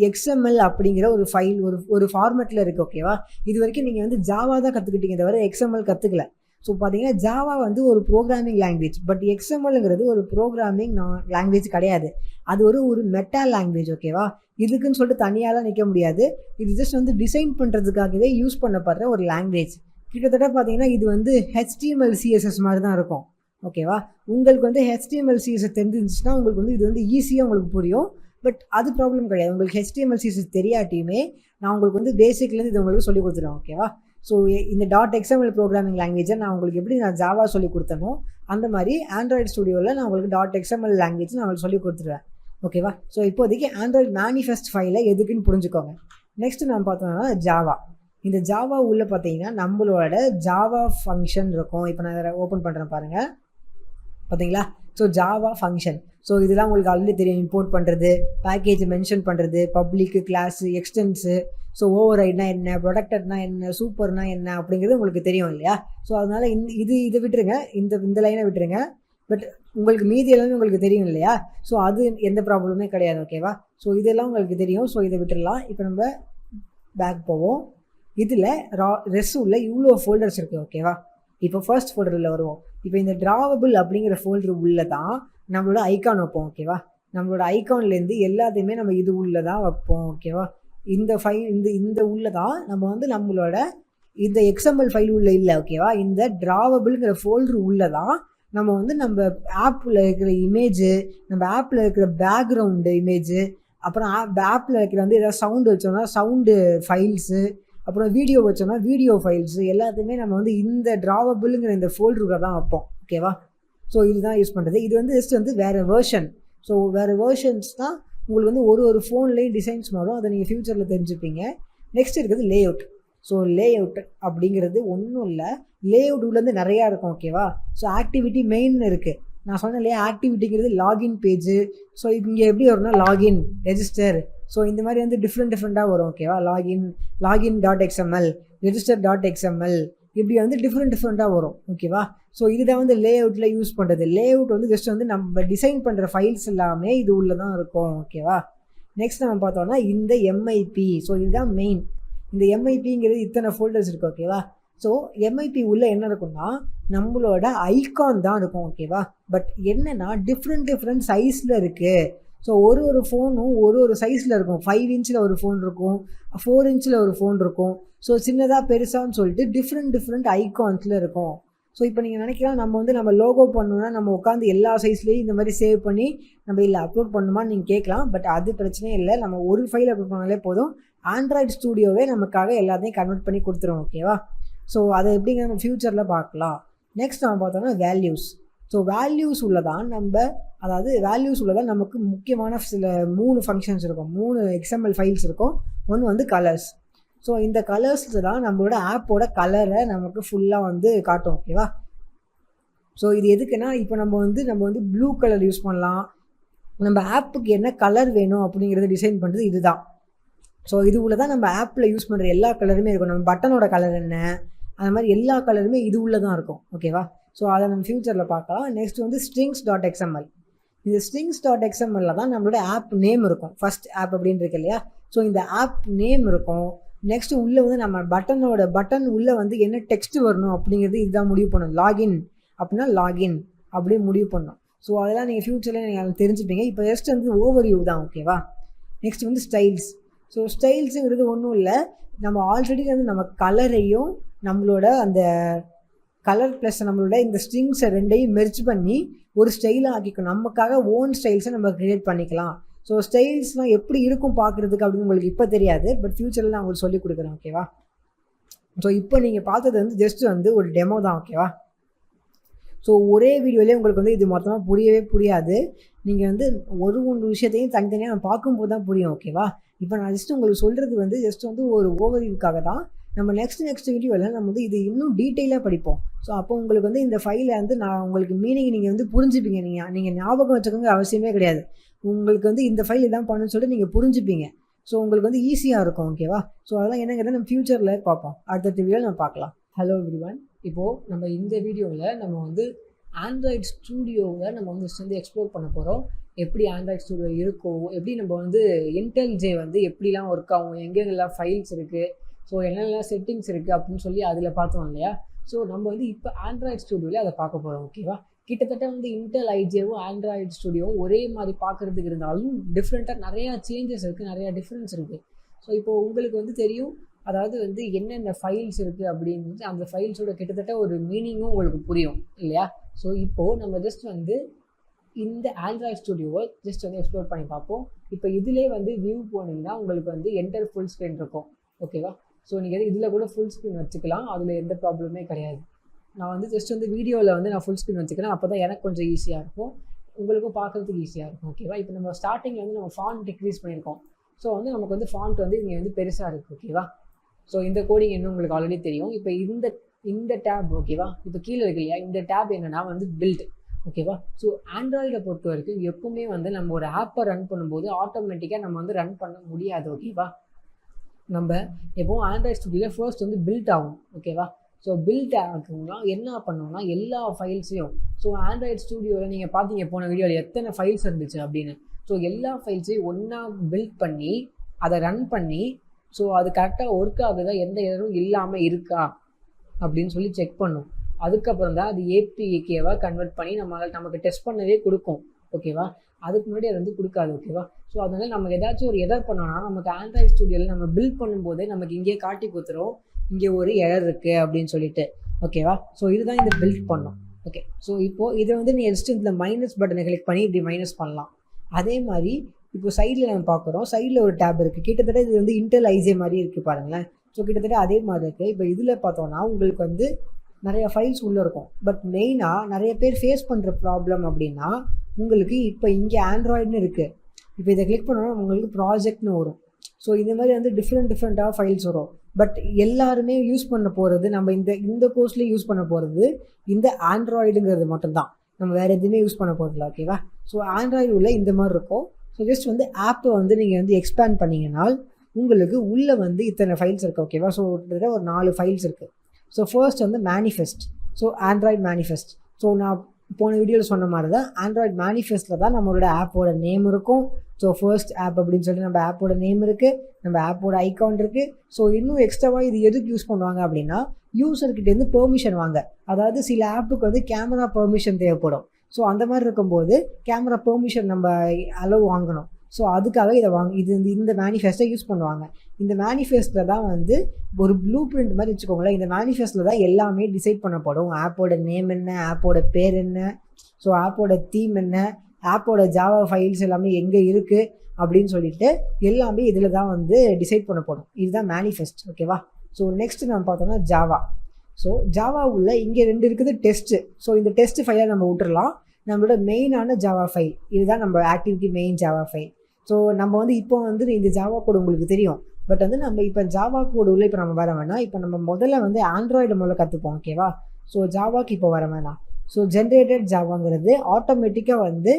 .xml அப்படிங்கிற ஒரு ஃபைல் ஒரு ஃபார்மேட்டில் இருக்குது. ஓகேவா? இது வரைக்கும் நீங்கள் வந்து ஜாவா தான் கற்றுக்கிட்டீங்க, தவிர XML கற்றுக்கல. ஸோ பார்த்தீங்கன்னா ஜாவா வந்து ஒரு ப்ரோக்ராமிங் லாங்குவேஜ், பட் XMLங்கிறது ஒரு ப்ரோக்ராமிங் லாங்குவேஜ் கிடையாது. அது ஒரு மெட்டா லாங்குவேஜ். ஓகேவா? இதுக்குன்னு சொல்லிட்டு தனியாலாம் நிற்க முடியாது. இது ஜஸ்ட் வந்து டிசைன் பண்ணுறதுக்காகவே யூஸ் பண்ணப்படுற ஒரு லாங்குவேஜ். கிட்டத்தட்ட பார்த்தீங்கன்னா இது வந்து HTML CSS மாதிரி தான் இருக்கும். ஓகேவா? உங்களுக்கு வந்து HTML CSS தெரிஞ்சிருந்துச்சுன்னா உங்களுக்கு வந்து இது வந்து ஈஸியாக உங்களுக்கு புரியும். பட் அது ப்ராப்ளம் கிடையாது. உங்களுக்கு HTML CSS தெரியாட்டியுமே நான் உங்களுக்கு வந்து பேசிக்லேருந்து இது உங்களுக்கு சொல்லிக் கொடுத்துருவேன். ஓகேவா? ஸோ இந்த .xml ப்ரோக்ராமிங் லாங்குவேஜை நான் உங்களுக்கு எப்படி ஜாவா சொல்லி கொடுத்தனோ அந்த மாதிரி ஆண்ட்ராய்டு ஸ்டுடியோவில் நான் உங்களுக்கு .xml லாங்குவேஜ் நான் உங்களுக்கு சொல்லி கொடுத்துருவேன். ஓகேவா? ஸோ இப்போதைக்கு ஆண்ட்ராய்டு மேனிஃபெஸ்ட் ஃபைலை எதுக்குன்னு புரிஞ்சுக்கோங்க. நெக்ஸ்ட் நான் பார்த்தோம்னா ஜாவா. இந்த ஜாவா உள்ள பார்த்தீங்கன்னா நம்மளோட ஜாவா ஃபங்க்ஷன் இருக்கும். இப்போ நான் அதை ஓப்பன் பண்ணுறேன் பாருங்கள். பார்த்தீங்களா? So Java function. ஸோ இதெல்லாம் உங்களுக்கு ஆல்ரெடி தெரியும். இம்போர்ட் பண்ணுறது, பேக்கேஜை மென்ஷன் பண்ணுறது, பப்ளிக்கு, கிளாஸு, எக்ஸ்டென்ஸு, ஸோ ஓவர் ரைட்னா என்ன, ப்ரொடக்டட்னா என்ன, சூப்பர்னா என்ன அப்படிங்கிறது உங்களுக்கு தெரியும் இல்லையா? ஸோ அதனால் இதை விட்டுருங்க, இந்த லைனை விட்டுருங்க. பட் உங்களுக்கு மீதி எல்லாமே உங்களுக்கு தெரியும் இல்லையா? ஸோ அது எந்த ப்ராப்ளமே கிடையாது. ஓகேவா? ஸோ இதெல்லாம் உங்களுக்கு தெரியும். ஸோ இதை விட்டுடலாம். இப்போ நம்ம பேக் போவோம். இதில் ரெஸ் உள்ள இவ்வளோ ஃபோல்டர்ஸ் இருக்குது ஓகேவா. இப்போ ஃபர்ஸ்ட் ஃபோல்டரில் வருவோம். இப்போ இந்த ட்ராவபிள் அப்படிங்கிற ஃபோல்டர் உள்ளே தான் நம்மளோட ஐக்கான் வைப்போம் ஓகேவா. நம்மளோட ஐக்கான்லேருந்து எல்லாத்தையுமே நம்ம இது உள்ளே தான் வைப்போம் ஓகேவா. இந்த ஃபைல் இந்த உள்ளே தான் நம்ம வந்து நம்மளோட இந்த எக்ஸ்எம்எல் ஃபைல் உள்ள இல்லை ஓகேவா. இந்த ட்ராவபிள்ங்கிற ஃபோல்டர் உள்ளே தான் நம்ம வந்து நம்ம ஆப்பில் இருக்கிற இமேஜு, நம்ம ஆப்பில் இருக்கிற பேக்ரவுண்டு இமேஜு, அப்புறம் ஆப்பில் இருக்கிற வந்து ஏதாவது சவுண்டு வச்சோம்னா சவுண்டு ஃபைல்ஸு, அப்புறம் வீடியோ வச்சோம்னா வீடியோ ஃபைல்ஸு எல்லாத்தையுமே நம்ம வந்து இந்த ட்ராவபிள்ங்கிற இந்த ஃபோல்டருக்குள்ள தான் வைப்போம் ஓகேவா. ஸோ இதுதான் யூஸ் பண்ணுறது. இது வந்து ஜஸ்ட் வந்து வேறு வேர்ஷன். ஸோ வேறு வேர்ஷன்ஸ் தான் உங்களுக்கு வந்து ஒரு ஃபோன்லேயும் டிசைன்ஸ் மாறும். அதை நீங்கள் ஃப்யூச்சரில் தெரிஞ்சுப்பீங்க. நெக்ஸ்ட் இருக்கிறது lay out. So lay out அப்படிங்கிறது ஒன்றும் இல்லை, லே அவுட் உள்ளேருந்து நிறையா இருக்கும் ஓகேவா. ஸோ ஆக்டிவிட்டி மெயின் இருக்குது. நான் சொன்னேன் இல்லையா, ஆக்டிவிட்டிங்கிறது லாகின் பேஜு. ஸோ இங்கே எப்படி வரும்னா லாகின், ரெஜிஸ்டர், ஸோ இந்த மாதிரி வந்து டிஃப்ரெண்ட்டாக வரும் ஓகேவா. லாகின் .xml, register.xml, இப்படி வந்து டிஃப்ரெண்ட்டாக வரும் ஓகேவா. ஸோ இதுதான் வந்து லே அவுட்டில் யூஸ் பண்ணுறது. லே அவுட் வந்து ஜஸ்ட் வந்து நம்ம டிசைன் பண்ணுற ஃபைல்ஸ் எல்லாமே இது உள்ள தான் இருக்கும் ஓகேவா. நெக்ஸ்ட் நம்ம பார்த்தோம்னா இந்த எம்ஐபி. ஸோ இதுதான் மெயின். இந்த எம்ஐபிங்கிறது இத்தனை ஃபோல்டர்ஸ் இருக்குது ஓகேவா. ஸோ எம்ஐபி உள்ளே என்ன இருக்குன்னா நம்மளோட ஐகான் தான் இருக்கும் ஓகேவா. பட் என்னென்னா டிஃப்ரெண்ட் சைஸில் இருக்குது. ஸோ ஒரு ஃபோனும் ஒரு சைஸில் இருக்கும். 5 இன்ச்சில் ஒரு ஃபோன் இருக்கும், 4 இன்ச்சில் ஒரு ஃபோன் இருக்கும். ஸோ சின்னதாக பெருசான்னு சொல்லிட்டு டிஃப்ரெண்ட் ஐகான்ஸில் இருக்கும். ஸோ இப்போ நீங்கள் நினைக்கலாம் நம்ம லோகோ பண்ணணும்னா நம்ம உட்காந்து எல்லா சைஸ்லேயும் இந்த மாதிரி சேவ் பண்ணி நம்ம இல்லை அப்லோட் பண்ணணுமான்னு நீங்கள் கேட்கலாம். பட் அது பிரச்சனையே இல்லை. நம்ம ஒரு ஃபைல் அப்லோட் பண்ணாலே போதும். ஆண்ட்ராய்டு ஸ்டூடியோவே நமக்காக எல்லாத்தையும் கன்வெர்ட் பண்ணி கொடுத்துரும் ஓகேவா. ஸோ அதை எப்படிங்க நம்ம ஃப்யூச்சரில் பார்க்கலாம். நெக்ஸ்ட் நம்ம பார்த்தோம்னா வேல்யூஸ். ஸோ வேல்யூஸ் உள்ளதான் நமக்கு முக்கியமான சில 3 ஃபங்க்ஷன்ஸ் இருக்கும், 3 XML ஃபைல்ஸ் இருக்கும். ஒன்று வந்து கலர்ஸ். ஸோ இந்த கலர்ஸில் தான் நம்மளோட ஆப்போட கலரை நமக்கு ஃபுல்லாக வந்து காட்டும் ஓகேவா. ஸோ இது எதுக்குன்னா இப்போ நம்ம வந்து ப்ளூ கலர் யூஸ் பண்ணலாம். நம்ம ஆப்புக்கு என்ன கலர் வேணும் அப்படிங்கிறத டிசைன் பண்ணுறது இதுதான். ஸோ இது உள்ள தான் நம்ம ஆப்பில் யூஸ் பண்ணுற எல்லா கலருமே இருக்கும். நம்ம பட்டனோட கலர் என்ன, அந்த மாதிரி எல்லா கலருமே இது உள்ளே தான் இருக்கும் ஓகேவா. ஸோ அதை நம்ம ஃப்யூச்சரில் பார்க்கலாம். நெக்ஸ்ட் வந்து strings.xml. இந்த strings.xml தான் நம்மளோட ஆப் நேம் இருக்கும். ஃபஸ்ட் ஆப் அப்படின்னு இருக்கு இல்லையா. ஸோ இந்த ஆப் நேம் இருக்கும். நெக்ஸ்ட் உள்ளே வந்து நம்ம பட்டன் உள்ளே வந்து என்ன டெக்ஸ்ட் வரணும் அப்படிங்கிறது இதுதான் முடிவு பண்ணணும். லாகின் அப்படின்னா லாகின் அப்படியே முடிவு பண்ணணும். ஸோ அதெல்லாம் நீங்கள் ஃப்யூச்சரில் நீங்கள் தெரிஞ்சுப்பீங்க. இப்போ ஜஸ்ட் வந்து ஓவர்வியூ தான் ஓகேவா. நெக்ஸ்ட் வந்து ஸ்டைல்ஸ். ஸோ ஸ்டைல்ஸுங்கிறது ஒன்றும் இல்லை, நம்ம ஆல்ரெடி வந்து நம்ம கலரையும் நம்மளோட அந்த கலர் ப்ளஸ் நம்மளோட இந்த ஸ்ட்ரிங்ஸை ரெண்டையும் மெர்ஜ் பண்ணி ஒரு ஸ்டைலாக ஆக்கிக்கணும். நமக்காக ஓன் ஸ்டைல்ஸை நம்ம க்ரியேட் பண்ணிக்கலாம். ஸோ ஸ்டைல்ஸ்லாம் எப்படி இருக்கும் பார்க்குறதுக்கு அப்படின்னு உங்களுக்கு இப்போ தெரியாது, பட் ஃப்யூச்சரில் நான் உங்களுக்கு சொல்லிக் கொடுக்குறேன் ஓகேவா. ஸோ இப்போ நீங்கள் பார்த்தது வந்து ஜஸ்ட் வந்து ஒரு டெமோ தான் ஓகேவா. ஸோ ஒரே வீடியோலேயே உங்களுக்கு வந்து இது மொத்தமாக புரியாது. நீங்கள் வந்து ஒரு விஷயத்தையும் தனித்தனியாக பார்க்கும்போது தான் புரியும் ஓகேவா. இப்போ நான் ஜஸ்ட் உங்களுக்கு சொல்கிறது வந்து ஜஸ்ட் வந்து ஒரு ஓவர்வியூக்காக தான். நம்ம நெக்ஸ்ட் வீடியோவில் நம்ம வந்து இது இன்னும் டீட்டெயிலாக படிப்போம். ஸோ அப்போ உங்களுக்கு வந்து இந்த ஃபைலை வந்து நான் உங்களுக்கு மீனிங் நீங்கள் வந்து புரிஞ்சுப்பீங்க. நீங்கள் ஞாபகம் வச்சுக்கோங்க அவசியமே கிடையாது. உங்களுக்கு வந்து இந்த ஃபைல் இதான் பண்ணணும்னு சொல்லிட்டு நீங்கள் புரிஞ்சுப்பீங்க. ஸோ உங்களுக்கு வந்து ஈஸியாக இருக்கும் ஓகேவா. ஸோ அதெல்லாம் என்னங்கிறத நம்ம ஃப்யூச்சரில் பார்ப்போம். அடுத்த வீடியோவில் நம்ம பார்க்கலாம். Hello everyone. இப்போது நம்ம இந்த வீடியோவில் நம்ம வந்து ஆண்ட்ராய்டு ஸ்டூடியோவை நம்ம வந்து எக்ஸ்ப்ளோர் பண்ண போகிறோம். எப்படி ஆண்ட்ராய்டு ஸ்டூடியோ இருக்கும், எப்படி நம்ம வந்து இன்டெல்ஜே வந்து எப்படிலாம் ஒர்க் ஆகும், எங்கெங்கெல்லாம் ஃபைல்ஸ் இருக்குது, ஸோ என்னெல்லாம் செட்டிங்ஸ் இருக்குது அப்படின்னு சொல்லி அதில் பார்த்தோம் இல்லையா. ஸோ நம்ம வந்து இப்போ ஆண்ட்ராய்டு ஸ்டூடியோவில் அதை பார்க்க போகிறோம் ஓகேவா. கிட்டத்தட்ட வந்து இன்டெல் ஐஜேவும் ஆண்ட்ராய்டு ஸ்டூடியோவும் ஒரே மாதிரி பார்க்குறதுக்கு இருந்தாலும் டிஃப்ரெண்ட்டாக நிறையா சேஞ்சஸ் இருக்குது, நிறையா டிஃப்ரென்ஸ் இருக்குது. ஸோ இப்போ உங்களுக்கு வந்து தெரியும், அதாவது வந்து என்னென்ன ஃபைல்ஸ் இருக்குது அப்படின்னு அந்த ஃபைல்ஸோட கிட்டத்தட்ட ஒரு மீனிங்கும் உங்களுக்கு புரியும் இல்லையா. ஸோ இப்போது நம்ம ஜஸ்ட் வந்து இந்த ஆண்ட்ராய்டு ஸ்டூடியோவை ஜஸ்ட் வந்து எக்ஸ்ப்ளோர் பண்ணி பார்ப்போம். இப்போ இதிலே வந்து வியூ போனீங்கன்னா உங்களுக்கு வந்து என்டர் ஃபுல் ஸ்க்ரீன் இருக்கும் ஓகேவா. ஸோ நீங்கள் இதில் கூட ஃபுல் ஸ்க்ரீன் வச்சுக்கலாம், அதில் எந்த ப்ராப்ளமே கிடையாது. நான் வந்து ஜஸ்ட் வந்து வீடியோவில் வந்து நான் ஃபுல் ஸ்க்ரீன் வச்சுக்கிறேன், அப்போ தான் எனக்கு கொஞ்சம் ஈஸியாக இருக்கும், உங்களுக்கும் பார்க்குறதுக்கு ஈஸியாக இருக்கும் ஓகேவா. இப்போ நம்ம ஸ்டார்டிங்கில் வந்து நம்ம ஃபாண்ட் டிக்ரீஸ் பண்ணியிருக்கோம். ஸோ வந்து நமக்கு வந்து ஃபாண்ட் வந்து இங்கே வந்து பெருசாக இருக்குது ஓகேவா. ஸோ இந்த கோடிங் என்ன உங்களுக்கு ஆல்ரெடி தெரியும். இப்போ இந்த டேப் ஓகேவா, இப்போ கீழே இருக்கு இல்லையா, இந்த டேப் என்னென்னா வந்து பில்ட் ஓகேவா. ஸோ ஆண்ட்ராய்டை பொறுத்த வரைக்கும் எப்பவுமே வந்து நம்ம ஒரு ஆப்பை ரன் பண்ணும்போது ஆட்டோமேட்டிக்காக நம்ம வந்து ரன் பண்ண முடியாது ஓகேவா. நம்ம எப்போவும் ஆண்ட்ராய்டு ஸ்டூடியோவில் ஃபர்ஸ்ட் வந்து பில்ட் ஆகும் ஓகேவா. ஸோ பில்ட் ஆகும்னா என்ன பண்ணோம்னா எல்லா ஃபைல்ஸையும், ஸோ ஆண்ட்ராய்டு ஸ்டூடியோவில் நீங்கள் பார்த்தீங்க போன வீடியோவில் எத்தனை ஃபைல்ஸ் இருந்துச்சு அப்படின்னு. ஸோ எல்லா ஃபைல்ஸையும் ஒன்றா பில்ட் பண்ணி அதை ரன் பண்ணி ஸோ அது கரெக்டாக ஒர்க் ஆகுதா, எந்த எரரும் இல்லாமல் இருக்கா அப்படின்னு சொல்லி செக் பண்ணும். அதுக்கப்புறம் தான் அது ஏபிகேவாக கன்வெர்ட் பண்ணி நமக்கு டெஸ்ட் பண்ணவே கொடுக்கும். ஓகேவா? அதுக்கு முன்னாடி அது வந்து கொடுக்காது. ஓகேவா? ஸோ அதனால் நம்ம ஏதாச்சும் ஒரு எரர் பண்ணோன்னா நமக்கு ஆண்ட்ராய்ட் ஸ்டுடியோவில் நம்ம பில்ட் பண்ணும்போதே நமக்கு இங்கே காட்டி கொடுத்துரும், இங்கே ஒரு எரர் இருக்குது அப்படின்னு சொல்லிட்டு. ஓகேவா? ஸோ இதுதான் இந்த பில்ட் பண்ணோம். ஓகே, ஸோ இப்போது இதை வந்து நீ ஜஸ்ட் இந்த மைனஸ் பட்டனை கிளிக் பண்ணி இப்படி மைனஸ் பண்ணலாம். அதே மாதிரி இப்போ சைடில் நம்ம பார்க்குறோம், சைடில் ஒரு டேப் இருக்குது. கிட்டத்தட்ட இது வந்து இன்டெல் ஐஜே மாதிரி இருக்குது பாருங்களேன். ஸோ கிட்டத்தட்ட அதே மாதிரி இருக்குது. இப்போ இதில் பார்த்தோன்னா உங்களுக்கு வந்து நிறைய ஃபைல்ஸ் உள்ளே இருக்கும். பட் மெயினாக நிறைய பேர் ஃபேஸ் பண்ணுற ப்ராப்ளம் அப்படின்னா உங்களுக்கு இப்போ இங்கே ஆண்ட்ராய்டுன்னு இருக்குது. இப்போ இதை கிளிக் பண்ணோன்னா உங்களுக்கு ப்ராஜெக்ட்னு வரும். ஸோ இந்த மாதிரி வந்து டிஃப்ரெண்ட்டாக ஃபைல்ஸ் வரும். பட் எல்லாருமே யூஸ் பண்ண போகிறது, நம்ம இந்த கோர்ஸ்லேயே யூஸ் பண்ண போகிறது இந்த ஆண்ட்ராய்டுங்கிறது மட்டும்தான். நம்ம வேறு எதுவுமே யூஸ் பண்ண போகிறதில்ல. ஓகேவா? ஸோ ஆண்ட்ராய்டு உள்ள இந்த மாதிரி இருக்கும். ஸோ ஜஸ்ட் வந்து ஆப்பை வந்து நீங்கள் வந்து எக்ஸ்பேண்ட் பண்ணிங்கன்னா உங்களுக்கு உள்ளே வந்து இத்தனை ஃபைல்ஸ் இருக்குது. ஓகேவா? ஸோ கிட்டத்தட்ட ஒரு 4 ஃபைல்ஸ் இருக்குது. ஸோ ஃபர்ஸ்ட் வந்து manifest. So Android manifest. So நான் போன வீடியோவில் சொன்ன மாதிரி தான் ஆண்ட்ராய்டு மேனிஃபெஸ்ட்டில் தான் நம்மளோட ஆப்போட நேம் இருக்கும். ஸோ ஃபர்ஸ்ட் ஆப் அப்படின்னு சொல்லிட்டு நம்ம ஆப்போட நேம் இருக்குது, நம்ம ஆப்போட ஐகான் இருக்குது. ஸோ இன்னும் எக்ஸ்ட்ராவாக இது எதுக்கு யூஸ் பண்ணுவாங்க அப்படின்னா யூசர்கிட்டேருந்து பெர்மிஷன் வாங்க. அதாவது சில ஆப்புக்கு வந்து கேமரா பெர்மிஷன் தேவைப்படும். ஸோ அந்த மாதிரி இருக்கும்போது கேமரா பெர்மிஷன் நம்ம அலோவ் வாங்கணும். ஸோ அதுக்காக இது இந்த மேனிஃபெஸ்ட்டை யூஸ் பண்ணுவாங்க. இந்த மேனிஃபெஸ்ட்டில் தான் வந்து ஒரு ப்ளூ பிரிண்ட் மாதிரி வச்சுக்கோங்களேன். இந்த மேனிஃபெஸ்ட்டில் தான் எல்லாமே டிசைட் பண்ணப்படும். ஆப்போட நேம் என்ன, ஆப்போட பேர் என்ன, ஸோ ஆப்போட தீம் என்ன, ஆப்போட ஜாவா ஃபைல்ஸ் எல்லாமே எங்கே இருக்குது அப்படின்னு சொல்லிட்டு எல்லாமே இதில் தான் வந்து டிசைட் பண்ணப்படும். இதுதான் மேனிஃபெஸ்ட். ஓகேவா? ஸோ நெக்ஸ்ட் நம்ம பார்த்தோம்னா ஜாவா. ஸோ ஜாவா உள்ள இங்கே 2 இருக்குது டெஸ்ட்டு. ஸோ இந்த டெஸ்ட் ஃபைலை நம்ம விட்டுறலாம். நம்மளோட மெயினான ஜாவா ஃபைல் இதுதான், நம்ம activity main Java file. So நம்ம வந்து இப்போ வந்து இந்த ஜாவா கோடு உங்களுக்கு தெரியும். பட் வந்து நம்ம இப்போ ஜாவா கோடு உள்ள இப்போ நம்ம வர வேணாம். இப்போ நம்ம முதல்ல வந்து ஆண்ட்ராய்டு முதல்ல கற்றுப்போம். ஓகேவா? ஸோ ஜாவாக்கு இப்போ வர வேணாம். ஸோ ஜென்ரேட்டட் ஜாவாங்கிறது ஆட்டோமேட்டிக்காக வந்து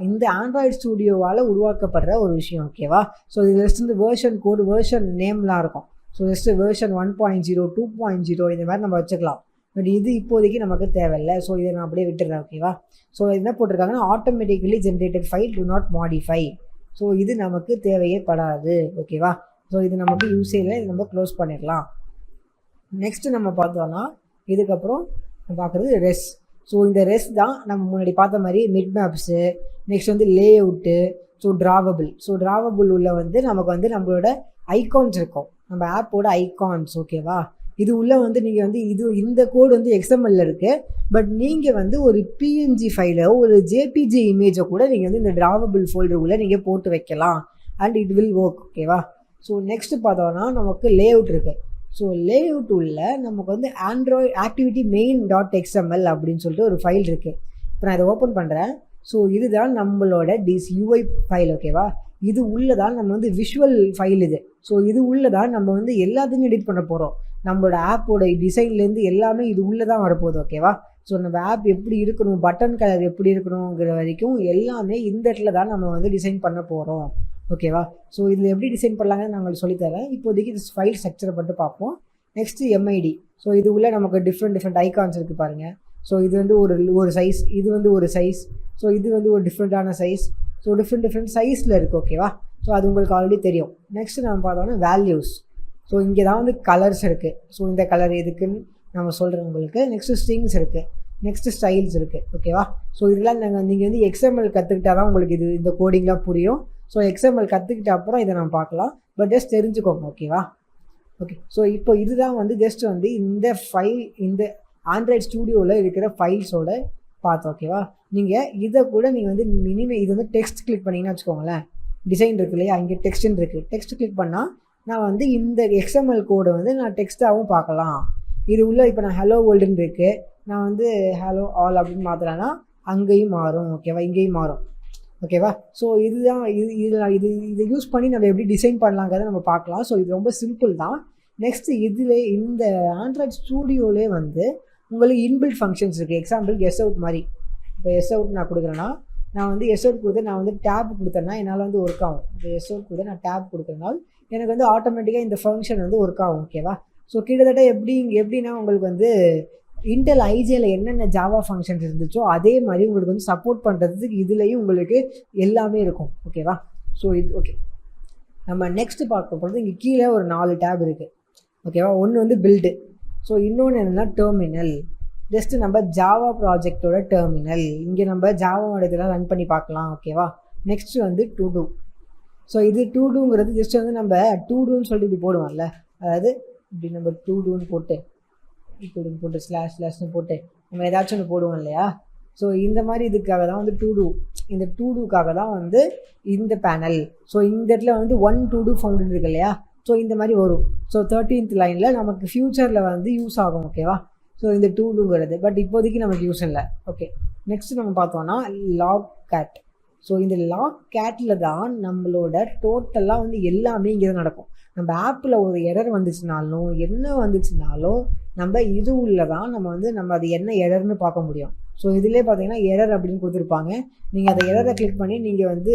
இந்த ஆண்ட்ராய்டு ஸ்டுடியோவால் உருவாக்கப்படுற ஒரு விஷயம். ஓகேவா? ஸோ இதில் வந்து வேர்ஷன் கோடு, வேர்ஷன் நேம்லாம் இருக்கும். ஸோ ஜஸ்ட்டு வேர்ஷன் 1.0, 2.0 இந்த மாதிரி நம்ம வச்சுக்கலாம். பட் இது இப்போதைக்கு நமக்கு தேவையில்லை. ஸோ இதை நான் அப்படியே விட்டுறேன். ஓகேவா? ஸோ என்ன போட்டிருக்காங்கன்னா automatically generated file do not modify. So இது நமக்கு தேவையே படாது. ஓகேவா? ஸோ இது நமக்கு யூஸே இல்லை, இது நம்ம க்ளோஸ் பண்ணிடலாம். நெக்ஸ்ட்டு நம்ம பார்த்தோன்னா இதுக்கப்புறம் பார்க்குறது ரெஸ். ஸோ இந்த ரெஸ் தான் நம்ம முன்னாடி பார்த்த மாதிரி மிட் மேப்ஸு, நெக்ஸ்ட் வந்து லே out, so drawable. So drawable உள்ள வந்து நமக்கு வந்து நம்மளோட ஐகான்ஸ் இருக்கும், நம்ம ஆப்போட ஐகான்ஸ். ஓகேவா? இது உள்ள வந்து நீங்கள் வந்து இந்த கோடு வந்து XML இருக்குது. பட் நீங்கள் வந்து ஒரு PNG ஃபைலோ ஒரு JPG இமேஜை கூட நீங்கள் வந்து இந்த ட்ராவபிள் ஃபோல்டர் உள்ள நீங்கள் போட்டு வைக்கலாம். And it will work. ஓகேவா? ஸோ நெக்ஸ்ட் பார்த்தோன்னா நமக்கு லே அவுட் இருக்குது. ஸோ லே அவுட் உள்ள நமக்கு வந்து ஆண்ட்ராய்டு ஆக்டிவிட்டி மெயின் .xml அப்படின்னு சொல்லிட்டு ஒரு ஃபைல் இருக்குது. இப்போ நான் இதை ஓப்பன் பண்ணுறேன். ஸோ இதுதான் நம்மளோட UI ஃபைல். ஓகேவா? இது உள்ளதான் நம்ம வந்து விஷுவல் ஃபைல் இது. ஸோ இது உள்ளதான் நம்ம வந்து எல்லாத்தையும் எடிட் பண்ண போகிறோம். நம்மளோட ஆப்போட டிசைன்லேருந்து எல்லாமே இது உள்ளே தான் வரப்போகுது. ஓகேவா? ஸோ நம்ம ஆப் எப்படி இருக்கணும், பட்டன் கலர் எப்படி இருக்கணுங்கிற வரைக்கும் எல்லாமே இந்த இடத்துல தான் நம்ம வந்து டிசைன் பண்ண போகிறோம். ஓகேவா? ஸோ இதில் எப்படி டிசைன் பண்ணலாங்கன்னு நான் உங்களுக்கு சொல்லித்தரேன். இப்போதைக்கு இது ஃபைல் ஸ்ட்ரக்சரை மட்டும் பார்ப்போம். Next MID. ஸோ இது உள்ள நமக்கு டிஃப்ரெண்ட் ஐகான்ஸ் இருக்குது பாருங்கள். ஸோ இது வந்து ஒரு சைஸ், இது வந்து ஒரு சைஸ், ஸோ இது வந்து ஒரு டிஃப்ரெண்ட்டான சைஸ். ஸோ டிஃப்ரெண்ட் சைஸில் இருக்குது. ஓகேவா? ஸோ அது உங்களுக்கு ஆல்ரெடி தெரியும். நெக்ஸ்ட்டு நம்ம பார்த்தோன்னா வேல்யூஸ். ஸோ இங்கே தான் வந்து கலர்ஸ் இருக்குது. ஸோ இந்த கலர் எதுக்குன்னு நம்ம சொல்கிறேன் உங்களுக்கு. நெக்ஸ்ட்டு ஸ்ட்ரிங்ஸ் இருக்குது, நெக்ஸ்ட்டு ஸ்டைல்ஸ் இருக்குது. ஓகேவா? ஸோ இதெல்லாம் நீங்கள் வந்து XML கற்றுக்கிட்டா தான் உங்களுக்கு இந்த கோடிங்லாம் புரியும். ஸோ XML கற்றுக்கிட்ட அப்புறம் இதை நம்ம பார்க்கலாம். பட் ஜஸ்ட் தெரிஞ்சுக்கோங்க. ஓகேவா? ஓகே. ஸோ இப்போ இதுதான் வந்து ஜஸ்ட் வந்து இந்த ஃபைல், இந்த ஆண்ட்ராய்டு ஸ்டுடியோவில் இருக்கிற ஃபைல்ஸோட பார்த்தோம். ஓகேவா? நீங்கள் இதை கூட நீங்கள் வந்து இது வந்து டெக்ஸ்ட் கிளிக் பண்ணிங்கன்னா வச்சுக்கோங்களேன், டிசைன் இருக்கு இல்லையா, இங்கே டெக்ஸ்ட்டுன்னு இருக்குது. டெக்ஸ்ட் கிளிக் பண்ணால் நான் வந்து இந்த XML கோடை வந்து நான் டெக்ஸ்ட்டாகவும் பார்க்கலாம். இது உள்ள இப்போ நான் ஹலோ வேர்ல்டுன்னு இருக்குது, நான் வந்து ஹலோ ஆல் அப்படின்னு மாற்றுறேன்னா அங்கேயும் மாறும். ஓகேவா? இங்கேயும் மாறும். ஓகேவா? ஸோ இதுதான் இதை யூஸ் பண்ணி நம்ம எப்படி டிசைன் பண்ணலாங்கிறத நம்ம பார்க்கலாம். ஸோ இது ரொம்ப சிம்பிள் தான். நெக்ஸ்ட்டு இதில் இந்த ஆண்ட்ராய்டு ஸ்டூடியோவிலே வந்து உங்களுக்கு இன்பில்ட் ஃபங்க்ஷன்ஸ் இருக்குது. எக்ஸாம்பிள் அவுட் மாதிரி. இப்போ அவுட் நான் கொடுக்குறேன்னா, நான் வந்து அவுட் கொடுத்து நான் வந்து டேப் கொடுத்தேன்னா என்னால் வந்து ஒர்க் ஆகும். இப்போ அவுட் கொடுத்து நான் டேப் கொடுக்குறனால எனக்கு வந்து ஆட்டோமேட்டிக்காக இந்த ஃபங்க்ஷன் வந்து ஒர்க் ஆகும். ஓகேவா? ஸோ கிட்டத்தட்ட எப்படின்னா உங்களுக்கு வந்து இன்டெல் ஐஜேல என்னென்ன ஜாவா ஃபங்க்ஷன்ஸ் இருந்துச்சோ அதே மாதிரி உங்களுக்கு வந்து சப்போர்ட் பண்ணுறதுக்கு இதுலேயும் உங்களுக்கு எல்லாமே இருக்கும். ஓகேவா? ஸோ இது ஓகே. நம்ம நெக்ஸ்ட்டு பார்க்க போகிறது இங்கே கீழே ஒரு 4 டேப் இருக்குது ஓகேவா. ஒன்று வந்து பில்டு, ஸோ இன்னொன்று என்னென்னா டெர்மினல். ஜஸ்ட்டு நம்ம ஜாவா ப்ராஜெக்டோட டெர்மினல், இங்கே நம்ம ஜாவாவோட இதெல்லாம் ரன் பண்ணி பார்க்கலாம் ஓகேவா. நெக்ஸ்ட்டு வந்து டு டூ. ஸோ இது டு டூங்கிறது ஜஸ்ட் வந்து நம்ம டு டூன்னு சொல்லிட்டு இப்படி போடுவோம்ல, அதாவது இப்படி நம்ம டு டூன்னு போட்டு ஸ்லாஷ்னு போட்டு நம்ம ஏதாச்சும் ஒன்று போடுவோம் இல்லையா. ஸோ இந்த மாதிரி இதுக்காக தான் வந்து டு டூ, இந்த டு டூக்காக தான் வந்து இந்த பேனல். ஸோ இந்த இடத்துல வந்து 1 to do ஃபவுண்ட் இருக்கு இல்லையா. ஸோ இந்த மாதிரி வரும். ஸோ 13th லைனில் நமக்கு ஃப்யூச்சரில் வந்து யூஸ் ஆகும் ஓகேவா. ஸோ இந்த டு டூங்கிறது பட் இப்போதைக்கு நமக்கு யூஸ் இல்லை. ஓகே, நெக்ஸ்ட் நம்ம பார்த்தோம்னா லாக் கேட். ஸோ இந்த லாக் கேட்டில் தான் நம்மளோட டோட்டலாக வந்து எல்லாமே இங்கே தான் நடக்கும். நம்ம ஆப்பில் ஒரு எரர் வந்துச்சுனாலும் என்ன வந்துச்சுனாலும் நம்ம இது உள்ள தான் நம்ம அது என்ன எரர்னு பார்க்க முடியும். ஸோ இதிலே பார்த்தீங்கன்னா எரர் அப்படின்னு கொடுத்துருப்பாங்க. நீங்கள் அந்த எரரை கிளிக் பண்ணி நீங்கள் வந்து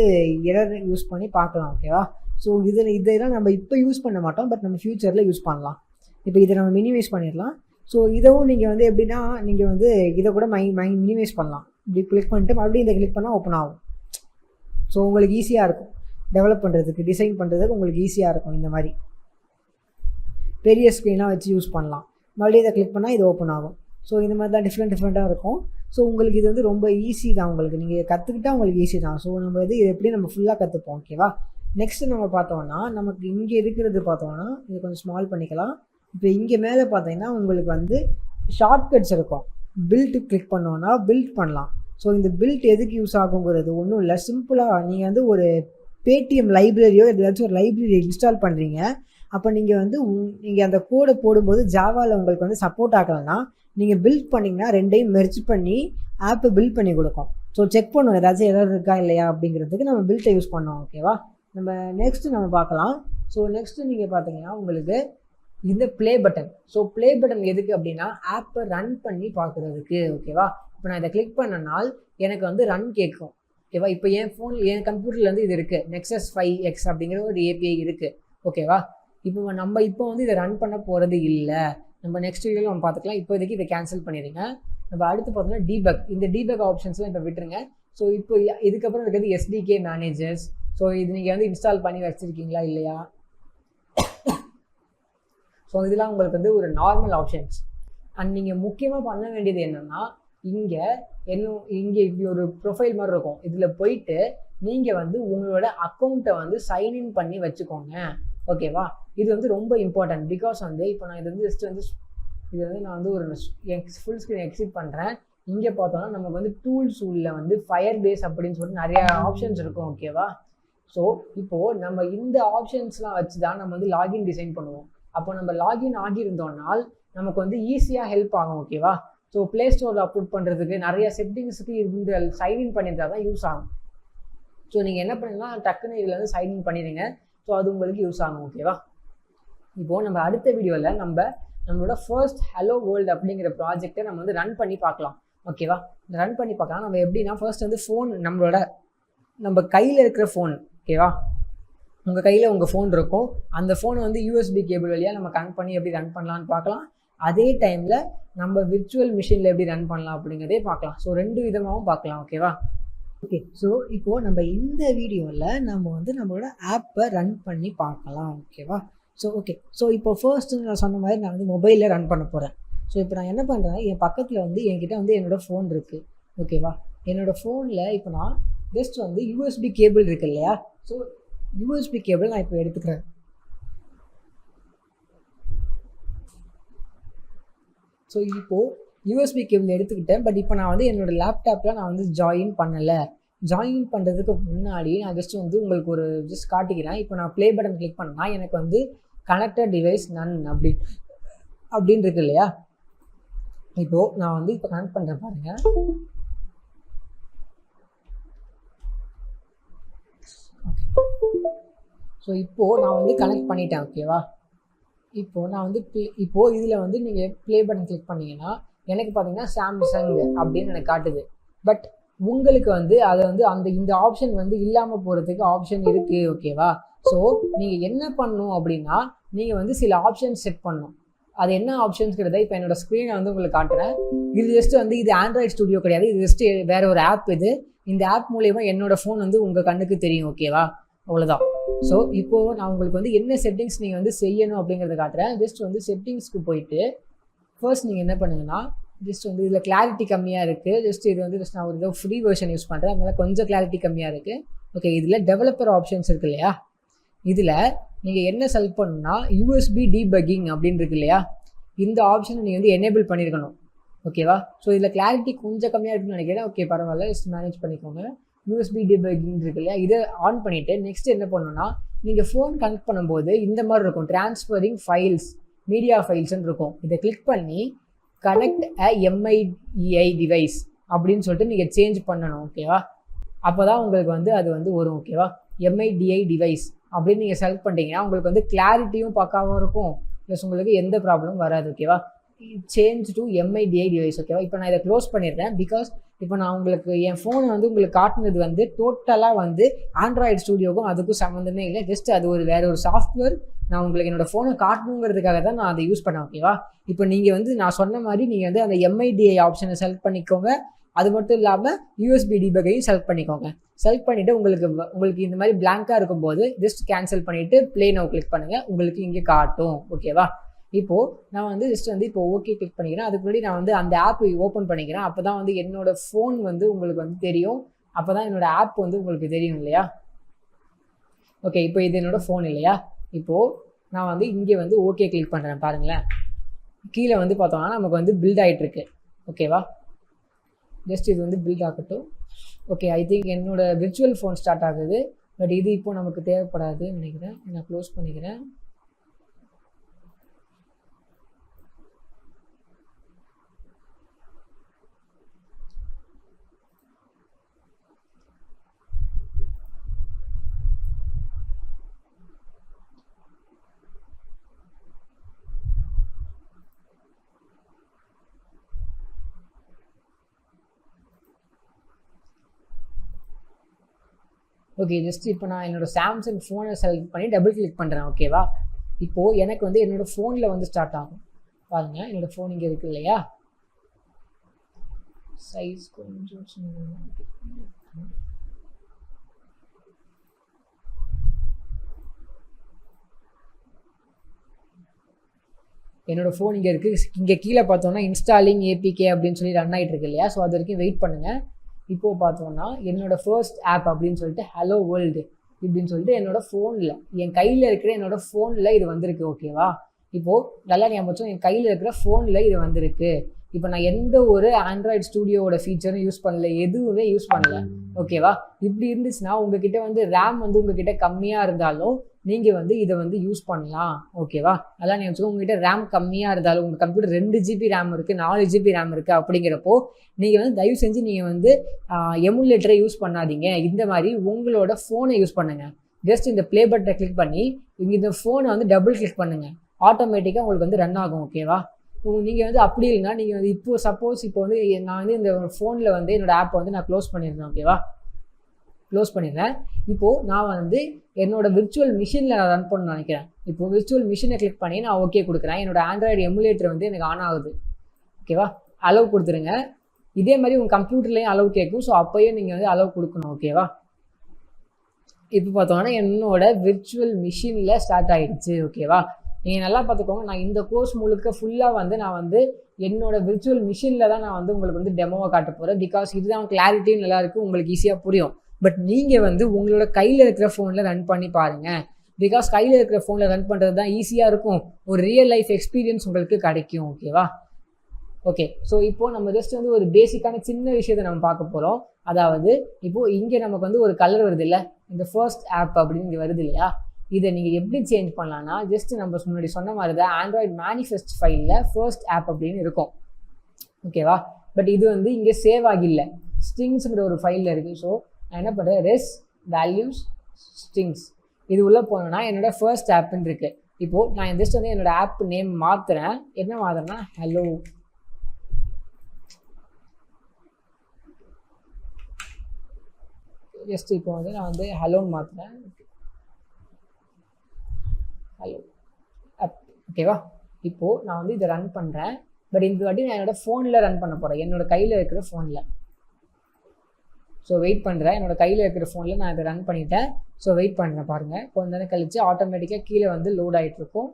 எரர் யூஸ் பண்ணி பார்க்கலாம் ஓகேவா. ஸோ இதெல்லாம் நம்ம இப்போ யூஸ் பண்ண மாட்டோம், பட் நம்ம ஃப்யூச்சரில் யூஸ் பண்ணலாம். இப்போ இதை நம்ம மினிமைஸ் பண்ணிடலாம். ஸோ இதவும் நீங்கள் வந்து எப்படின்னா நீங்கள் வந்து இதை கூட மினிமைஸ் பண்ணலாம். இப்படி கிளிக் பண்ணிட்டு மறுபடியும் இதை கிளிக் பண்ணால் ஓப்பன் ஆகும். ஸோ உங்களுக்கு ஈஸியாக இருக்கும் டெவலப் பண்ணுறதுக்கு, டிசைன் பண்ணுறதுக்கு உங்களுக்கு ஈஸியாக இருக்கும். இந்த மாதிரி பெரிய ஸ்க்ரீனாக வச்சு யூஸ் பண்ணலாம். மறுபடியும் இதை கிளிக் பண்ணால் இது ஓப்பன் ஆகும். ஸோ இந்த மாதிரி தான் டிஃப்ரெண்ட்டாக இருக்கும். ஸோ உங்களுக்கு இது வந்து ரொம்ப ஈஸி தான், உங்களுக்கு நீங்கள் கற்றுக்கிட்டால் உங்களுக்கு ஈஸி தான். ஸோ நம்ம இது எப்படி நம்ம ஃபுல்லாக கற்றுப்போம் ஓகேவா. நெக்ஸ்ட்டு நம்ம பார்த்தோம்னா நமக்கு இங்கே இருக்கிறது பார்த்தோம்னா இது கொஞ்சம் ஸ்மால் பண்ணிக்கலாம். இப்போ இங்கே மேலே பார்த்தீங்கன்னா உங்களுக்கு வந்து ஷார்ட்கட்ஸ் இருக்கும். பில்ட் கிளிக் பண்ணோன்னா பில்ட் பண்ணலாம். ஸோ இந்த பில்ட் எதுக்கு யூஸ் ஆகுங்கிறது ஒன்றும் இல்லை, சிம்பிளாக நீங்கள் வந்து ஒரு பேடிஎம் லைப்ரரியோ ஏதாச்சும் ஒரு லைப்ரரி இன்ஸ்டால் பண்ணுறீங்க. அப்போ நீங்கள் வந்து நீங்கள் அந்த கோடை போடும்போது ஜாவாவில் உங்களுக்கு வந்து சப்போர்ட் ஆகலைன்னா நீங்கள் பில்ட் பண்ணிங்கன்னா ரெண்டையும் மெர்ஜ் பண்ணி ஆப்பை பில்ட் பண்ணி கொடுக்கும். ஸோ செக் பண்ணுவோம் ஏதாச்சும் எதாவது இருக்கா இல்லையா அப்படிங்கிறதுக்கு நம்ம பில்ட்டை யூஸ் பண்ணோம் ஓகேவா. நம்ம நெக்ஸ்ட்டு நம்ம பார்க்கலாம். ஸோ நெக்ஸ்ட்டு நீங்கள் பார்த்தீங்கன்னா உங்களுக்கு இந்த play button. So play button எதுக்கு அப்படின்னா ஆப்பை ரன் பண்ணி பார்க்குறதுக்கு ஓகேவா. இப்போ நான் இதை கிளிக் பண்ணனால் எனக்கு வந்து ரன் கேட்கும் ஓகேவா. இப்போ என் கம்ப்யூட்டர்லேருந்து இது இருக்குது, Nexus 5X அப்படிங்கிற ஒரு API இருக்குது ஓகேவா. இப்போ வந்து இதை ரன் பண்ண போகிறது இல்லை. நம்ம நெக்ஸ்ட் வீடியோவில் நம்ம பார்த்துக்கலாம். இப்போதைக்கு இதை கேன்சல் பண்ணிடுங்க. நம்ம அடுத்து பார்த்தோம்னா டீபக். இந்த டீபக் ஆப்ஷன்ஸ்லாம் இப்போ விட்டுருங்க. ஸோ இப்போ இதுக்கப்புறம் இருக்கிறது SDK மேனேஜர்ஸ். ஸோ இது நீங்கள் வந்து இன்ஸ்டால் பண்ணி வச்சுருக்கீங்களா இல்லையா. ஸோ இதெல்லாம் உங்களுக்கு வந்து ஒரு நார்மல் ஆப்ஷன்ஸ். அண்ட் நீங்கள் முக்கியமாக பண்ண வேண்டியது என்னென்னா இங்கே இப்படி ஒரு ப்ரொஃபைல் மாதிரி இருக்கும். இதில் போயிட்டு நீங்கள் வந்து உங்களோட அக்கௌண்ட்டை வந்து சைன்இன் பண்ணி வச்சுக்கோங்க ஓகேவா. இது வந்து ரொம்ப இம்பார்ட்டன்ட். பிகாஸ் வந்து இப்போ நான் இது வந்து நான் வந்து ஒரு ஃபுல் ஸ்க்ரீன் எக்ஸிட் பண்ணுறேன். இங்கே பார்த்தோன்னா நமக்கு வந்து டூல்ஸ் உள்ள வந்து ஃபயர் பேஸ் அப்படின்னு சொல்லிட்டு நிறையா ஆப்ஷன்ஸ் இருக்கும் ஓகேவா. ஸோ இப்போது நம்ம இந்த ஆப்ஷன்ஸ்லாம் வச்சு தான் நம்ம வந்து லாகின் டிசைன் பண்ணுவோம். அப்போ நம்ம லாகின் ஆகியிருந்தோம்னால் நமக்கு வந்து ஈஸியாக ஹெல்ப் ஆகும் ஓகேவா. ஸோ ப்ளே ஸ்டோரில் அப்லோட் பண்ணுறதுக்கு நிறைய செட்டிங்ஸுக்கு இந்த சைன்இன் பண்ணியிருந்தால் தான் யூஸ் ஆகும். ஸோ நீங்கள் என்ன பண்ணீங்கன்னா டக்குன்னு இதில் வந்து சைன்இன் பண்ணிடுங்க. ஸோ அது உங்களுக்கு யூஸ் ஆகும் ஓகேவா. இப்போது நம்ம அடுத்த வீடியோவில் நம்மளோட ஃபர்ஸ்ட் ஹலோ வேர்ல்டு அப்படிங்கிற ப்ராஜெக்டை நம்ம வந்து ரன் பண்ணி பார்க்கலாம் ஓகேவா. ரன் பண்ணி பார்க்கலாம். நம்ம எப்படின்னா ஃபர்ஸ்ட் வந்து ஃபோன் நம்ம கையில் இருக்கிற ஃபோன் ஓகேவா. உங்கள் கையில் உங்கள் ஃபோன் இருக்கும். அந்த ஃபோனை வந்து USB கேபிள் வழியாக நம்ம கனெக்ட் பண்ணி எப்படி ரன் பண்ணலான்னு பார்க்கலாம். அதே டைமில் நம்ம விர்ச்சுவல் மிஷினில் எப்படி ரன் பண்ணலாம் அப்படிங்கிறதே பார்க்கலாம். ஸோ 2 விதமாகவும் பார்க்கலாம் ஓகேவா. ஓகே, ஸோ இப்போது நம்ம இந்த வீடியோவில் நம்ம வந்து நம்மளோட ஆப்பை ரன் பண்ணி பார்க்கலாம் ஓகேவா. ஸோ இப்போ ஃபர்ஸ்ட்டு நான் சொன்ன மாதிரி நான் வந்து மொபைலில் ரன் பண்ண போகிறேன். ஸோ இப்போ நான் என்ன பண்ணுறேன், என் பக்கத்தில் வந்து என்கிட்ட வந்து என்னோடய ஃபோன் இருக்குது ஓகேவா. என்னோடய ஃபோனில் இப்போ நான் ஜஸ்ட் வந்து USB கேபிள் இருக்குது இல்லையா. ஸோ USB கேபிள் நான் இப்போ எடுத்துக்கிறேன். ஸோ இப்போது USB கேபிள் எடுத்துக்கிட்டேன். பட் இப்போ நான் வந்து என்னோடய லேப்டாப்பில் நான் வந்து ஜாயின் பண்ணலை. ஜாயின் பண்ணுறதுக்கு முன்னாடி நான் ஜஸ்ட் வந்து உங்களுக்கு ஒரு காட்டிக்கிறேன். இப்போ நான் ப்ளே பட்டன் கிளிக் பண்ணால் எனக்கு வந்து கனெக்டட் டிவைஸ் நன் அப்படின்னு இருக்கு இல்லையா. இப்போது நான் வந்து இப்போ கனெக்ட் பண்ணுறேன் பாருங்கள். ஸோ இப்போது நான் வந்து கனெக்ட் பண்ணிட்டேன் ஓகேவா. இப்போது நான் வந்து இப்போது இதில் வந்து நீங்கள் ப்ளே பட்டன் கிளிக் பண்ணிங்கன்னா எனக்கு பார்த்தீங்கன்னா சாம்சங் அப்படின்னு எனக்கு காட்டுது. பட் உங்களுக்கு வந்து அதை வந்து இந்த ஆப்ஷன் வந்து இல்லாமல் போகிறதுக்கு ஆப்ஷன் இருக்குது ஓகேவா. ஸோ நீங்கள் என்ன பண்ணணும் அப்படின்னா நீங்கள் வந்து சில ஆப்ஷன்ஸ் செட் பண்ணணும். அது என்ன ஆப்ஷன்ஸ்ங்கிறத இப்போ என்னோடய ஸ்க்ரீனை வந்து உங்களுக்கு காட்டுறேன். இது ஜஸ்ட்டு வந்து இது ஆண்ட்ராய்ட் ஸ்டுடியோ கிடையாது. இது ஜஸ்ட்டு வேறு ஒரு ஆப். இந்த ஆப் மூலயமா என்னோடய ஃபோன் வந்து உங்கள் கண்ணுக்கு தெரியும் ஓகேவா. அவ்வளோதான். ஸோ இப்போது நான் உங்களுக்கு வந்து என்ன செட்டிங்ஸ் நீங்கள் வந்து செய்யணும் அப்படிங்கிறத காட்டுறேன். ஜஸ்ட் வந்து செட்டிங்ஸ்க்கு போயிட்டு ஃபர்ஸ்ட் நீங்கள் என்ன பண்ணுங்கன்னா, ஜஸ்ட் வந்து இதில் கிளாரிட்டி கம்மியாக இருக்குது. ஜஸ்ட் இது வந்து ஜஸ்ட் நான் ஒரு ஏதோ ஃப்ரீ வெர்ஷன் யூஸ் பண்ணுறேன், அதனால கொஞ்சம் கிளாரிட்டி கம்மியாக இருக்குது. ஓகே, இதில் டெவலப்பர் ஆப்ஷன்ஸ் இருக்குது இல்லையா, இதில் நீங்கள் என்ன செலக்ட் பண்ணணும்னா யூஎஸ்பி டீபக்கிங் அப்படின்னு இருக்கு இல்லையா, இந்த ஆப்ஷனை நீங்கள் வந்து எனேபிள் பண்ணியிருக்கணும். ஓகேவா? ஸோ இதில் கிளாரிட்டி கொஞ்சம் கம்மியாக இருக்குன்னு நினைக்கிறேன். ஓகே, பரவாயில்ல, ஜஸ்ட் மேனேஜ் பண்ணிக்கோங்க. யூஎஸ்பி டீபக்கிங் இருக்கு இல்லையா, இதை ஆன் பண்ணிவிட்டு நெக்ஸ்ட் என்ன பண்ணணும்னா, நீங்கள் ஃபோன் கனெக்ட் பண்ணும்போது இந்த மாதிரி இருக்கும், ட்ரான்ஸ்ஃபரிங் ஃபைல்ஸ், மீடியா ஃபைல்ஸ்ன்னு இருக்கும். இதை கிளிக் பண்ணி கனெக்ட் எம்ஐடிஐ டிவைஸ் அப்படின்னு சொல்லிட்டு நீங்கள் சேஞ்ச் பண்ணணும். ஓகேவா? அப்போ தான் உங்களுக்கு வந்து அது வந்து வரும். ஓகேவா? எம்ஐடிஐ டிவைஸ் அப்படின்னு நீங்கள் செலக்ட் பண்ணிட்டீங்கன்னா உங்களுக்கு வந்து கிளாரிட்டியும் பக்காவாக இருக்கும், ப்ளஸ் உங்களுக்கு எந்த ப்ராப்ளமும் வராது. ஓகேவா? Change to MIDI device. ஓகேவா? இப்போ நான் இதை க்ளோஸ் பண்ணிடுறேன். பிகாஸ் இப்போ நான் உங்களுக்கு என் ஃபோனை வந்து உங்களுக்கு காட்டினது வந்து டோட்டலாக வந்து ஆண்ட்ராய்டு ஸ்டூடியோக்கும் அதுக்கும் சம்மந்தமே இல்லை. ஜஸ்ட் அது ஒரு வேறு ஒரு சாஃப்ட்வேர் நான் உங்களுக்கு என்னோடய ஃபோனை காட்டணுங்கிறதுக்காக தான் நான் அதை யூஸ் பண்ணேன். ஓகேவா? இப்போ நீங்கள் வந்து நான் சொன்ன மாதிரி நீங்கள் வந்து அந்த எம்ஐடிஐ ஆப்ஷனை செலக்ட் பண்ணிக்கோங்க. அது மட்டும் இல்லாமல் யூஎஸ்பி டீபக்கையும் செலக்ட் பண்ணிக்கோங்க. செலக்ட் பண்ணிவிட்டு உங்களுக்கு இந்த மாதிரி பிளாங்காக இருக்கும்போது ஜஸ்ட் கேன்சல் பண்ணிவிட்டு ப்ளே நவ் கிளிக் பண்ணுங்கள், உங்களுக்கு இங்கே காட்டும். ஓகேவா? இப்போது நான் வந்து ஜஸ்ட் வந்து இப்போ ஓகே கிளிக் பண்ணிக்கிறேன். அதுக்கு முன்னாடி நான் வந்து அந்த ஆப் ஓப்பன் பண்ணிக்கிறேன். அப்போ தான் வந்து என்னோடய ஃபோன் வந்து உங்களுக்கு வந்து தெரியும், அப்போ தான் என்னோடய ஆப் வந்து உங்களுக்கு தெரியும் இல்லையா. ஓகே, இப்போ இது என்னோடய ஃபோன் இல்லையா. இப்போது நான் வந்து இங்கே வந்து ஓகே கிளிக் பண்ணுறேன். பாருங்களேன், கீழே வந்து பார்த்தோம்னா நமக்கு வந்து பில்ட் ஆகிட்டுருக்கு. ஓகேவா? ஜஸ்ட் இது வந்து பில்ட் ஆகட்டும். ஓகே, ஐ திங்க் என்னோடய விர்ச்சுவல் ஃபோன் ஸ்டார்ட் ஆகுது. பட் இது இப்போ நமக்கு தேவைப்படாதுன்னு நினைக்கிறேன். நான் க்ளோஸ் பண்ணிக்கிறேன். ஓகே, ஜஸ்ட் இப்போ நான் என்னோடய சாம்சங் ஃபோனை செலக்ட் பண்ணி டபுள் கிளிக் பண்ணுறேன். ஓகேவா? இப்போது எனக்கு வந்து என்னோடய ஃபோனில் வந்து ஸ்டார்ட் ஆகும். பாருங்கள், என்னோடய ஃபோன் இங்கே இருக்குது இல்லையா, சைஸ் கொஞ்சம் என்னோடய ஃபோன் இங்கே இருக்குது. இங்கே கீழே பார்த்தோன்னா இன்ஸ்டாலிங் ஏபிகே அப்படின்னு சொல்லி ரன் ஆகிட்டு இருக்கு இல்லையா. ஸோ அது வரைக்கும் வெயிட் பண்ணுங்கள். இப்போது பார்த்தோன்னா என்னோடய ஃபர்ஸ்ட் ஆப் அப்படின்னு சொல்லிட்டு ஹலோ வேர்ல்டு இப்படின்னு சொல்லிட்டு என்னோடய ஃபோனில், என் கையில் இருக்கிற என்னோடய ஃபோனில் இது வந்திருக்கு. ஓகேவா? இப்போது நல்லா ஞாபகம், என் கையில் இருக்கிற ஃபோனில் இது வந்திருக்கு. இப்போ நான் எந்த ஒரு ஆண்ட்ராய்டு ஸ்டூடியோவோட ஃபீச்சரும் யூஸ் பண்ணல, எதுவுமே யூஸ் பண்ணல. ஓகேவா? இப்படி இருந்துச்சுன்னா உங்ககிட்ட வந்து ரேம் வந்து உங்ககிட்ட கம்மியாக இருந்தாலும் நீங்கள் வந்து இதை வந்து யூஸ் பண்ணலாம். ஓகேவா? அதான் நீங்கள் வச்சுக்கோங்க, உங்ககிட்ட ரேம் கம்மியாக இருந்தாலும் உங்கள் கம்ப்யூட்டர் 2 GB ரேம் இருக்குது, 4 GB ரேம் இருக்குது அப்படிங்கிறப்போ நீங்கள் வந்து தயவு செஞ்சு நீங்கள் வந்து எமுலேட்டரை யூஸ் பண்ணாதீங்க. இந்த மாதிரி உங்களோட ஃபோனை யூஸ் பண்ணுங்கள். ஜஸ்ட் இந்த ப்ளே பட்டனை கிளிக் பண்ணி இங்கே இந்த ஃபோனை வந்து டபுள் கிளிக் பண்ணுங்கள், ஆட்டோமேட்டிக்காக உங்களுக்கு வந்து ரன் ஆகும். ஓகேவா? நீங்கள் வந்து அப்படி இல்லைன்னா நீங்கள் வந்து இப்போ சப்போஸ் இப்போ வந்து நான் வந்து இந்த ஃபோனில் வந்து என்னோடய ஆப்பை வந்து நான் க்ளோஸ் பண்ணியிருந்தேன். ஓகேவா? க்ளோஸ் பண்ணிடுறேன். இப்போது நான் வந்து என்னோடய விர்ச்சுவல் மிஷினில் நான் ரன் பண்ணணும்னு நினைக்கிறேன். இப்போது விர்ச்சுவல் மிஷினை கிளிக் பண்ணி நான் ஓகே கொடுக்குறேன். என்னோடய ஆண்ட்ராய்டு எமுலேட்டர் வந்து எனக்கு ஆன் ஆகுது. ஓகேவா? அலோவ் கொடுத்துருங்க. இதே மாதிரி உங்கள் கம்ப்யூட்டர்லேயும் அலோவ் கேட்கும். ஸோ அப்போயும் நீங்கள் வந்து அலோவ் கொடுக்கணும். ஓகேவா? இப்போ பார்த்தோன்னா என்னோட விர்ச்சுவல் மிஷினில் ஸ்டார்ட் ஆகிடுச்சு. ஓகேவா? நீங்கள் நல்லா பார்த்துக்கோங்க, நான் இந்த கோர்ஸ் முழுக்க ஃபுல்லாக வந்து நான் வந்து என்னோடய விர்ச்சுவல் மிஷினில் தான் நான் வந்து உங்களுக்கு வந்து டெமோவை காட்ட போகிறேன். பிகாஸ் இதுதான் கிளாரிட்டியும் நல்லாயிருக்கு, உங்களுக்கு ஈஸியாக புரியும். பட் நீங்கள் வந்து உங்களோட கையில் இருக்கிற ஃபோனில் ரன் பண்ணி பாருங்கள். பிகாஸ் கையில் இருக்கிற ஃபோனில் ரன் பண்ணுறது தான் ஈஸியாக இருக்கும், ஒரு ரியல் லைஃப் எக்ஸ்பீரியன்ஸ் உங்களுக்கு கிடைக்கும். ஓகேவா? ஓகே, ஸோ இப்போது நம்ம ஜஸ்ட் வந்து ஒரு பேசிக்கான சின்ன விஷயத்தை நம்ம பார்க்க போகிறோம். அதாவது இப்போது இங்கே நமக்கு வந்து ஒரு கலர் வருது இல்லை, இந்த ஃபர்ஸ்ட் ஆப் அப்படின்னு இங்கே வருது இல்லையா, இதை நீங்கள் எப்படி சேஞ்ச் பண்ணலான்னா ஜஸ்ட் நம்ம முன்னாடி சொன்ன மாதிரி தான் ஆண்ட்ராய்டு மேனிஃபெஸ்ட் ஃபைலில் ஃபர்ஸ்ட் ஆப் அப்படின்னு இருக்கும். ஓகேவா? பட் இது வந்து இங்கே சேவ் ஆகில்லை, ஸ்ட்ரிங்ஸுங்கிற ஒரு ஃபைலில் இருக்குது. ஸோ நான் என்ன பண்ணுறேன், ரெஸ் வேல்யூஸ் ஸ்ட்ரிங்ஸ் இது உள்ளே போனோன்னா என்னோடய ஃபர்ஸ்ட் ஆப்புன்னு இருக்குது. இப்போது நான் ஜஸ்ட் வந்து என்னோடய ஆப் நேம் மாற்றுறேன். என்ன மாற்றுறேன்னா ஹலோ. ஜஸ்ட் இப்போ வந்து நான் வந்து ஹலோன்னு மாற்றுறேன். Hello app. ஓகேவா? இப்போது நான் வந்து இதை ரன் பண்ணுறேன். பட் இந்த வாட்டி நான் என்னோடய ஃபோனில் ரன் பண்ண போகிறேன், என்னோடய கையில் இருக்கிற ஃபோனில். ஸோ வெயிட் பண்ணுறேன். என்னோடய கையில் இருக்கிற ஃபோனில் நான் இதை ரன் பண்ணிவிட்டேன். ஸோ வெயிட் பண்ணுறேன் பாருங்கள். கொஞ்ச நேரம் கழித்து ஆட்டோமேட்டிக்காக கீழே வந்து லோட் ஆகிட்ருக்கும்.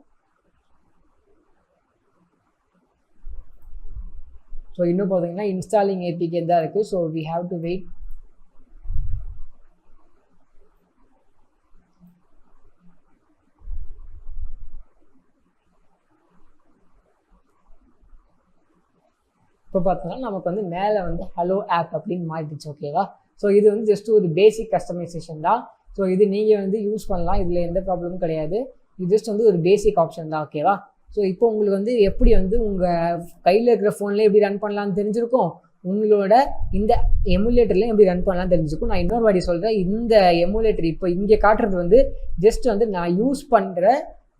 ஸோ இன்னும் பார்த்தீங்கன்னா இன்ஸ்டாலிங் ஏபிகே தான் இருக்குது. So we have to wait. இப்போ பார்த்தோம்னா நமக்கு வந்து மேலே வந்து ஹலோ ஆப் அப்படின்னு மாறிடுச்சு. ஓகேவா? ஸோ இது வந்து ஜஸ்ட் ஒரு பேசிக் கஸ்டமைசேஷன் தான். ஸோ இது நீங்கள் வந்து யூஸ் பண்ணலாம், இதில் எந்த ப்ராப்ளமும் கிடையாது. இது ஜஸ்ட் வந்து ஒரு பேசிக் ஆப்ஷன் தான். ஓகேவா? ஸோ இப்போ உங்களுக்கு வந்து எப்படி வந்து உங்கள் கையில் இருக்கிற ஃபோன்லேயே எப்படி ரன் பண்ணலான்னு தெரிஞ்சிருக்கும், உங்களோட இந்த எமுலேட்டர்லையும் எப்படி ரன் பண்ணலாம்னு தெரிஞ்சுக்கும். நான் இன்னொரு வாட்டி சொல்கிறேன், இந்த எமுலேட்டர் இப்போ இங்கே காட்டுறது வந்து ஜஸ்ட் வந்து நான் யூஸ் பண்ணுற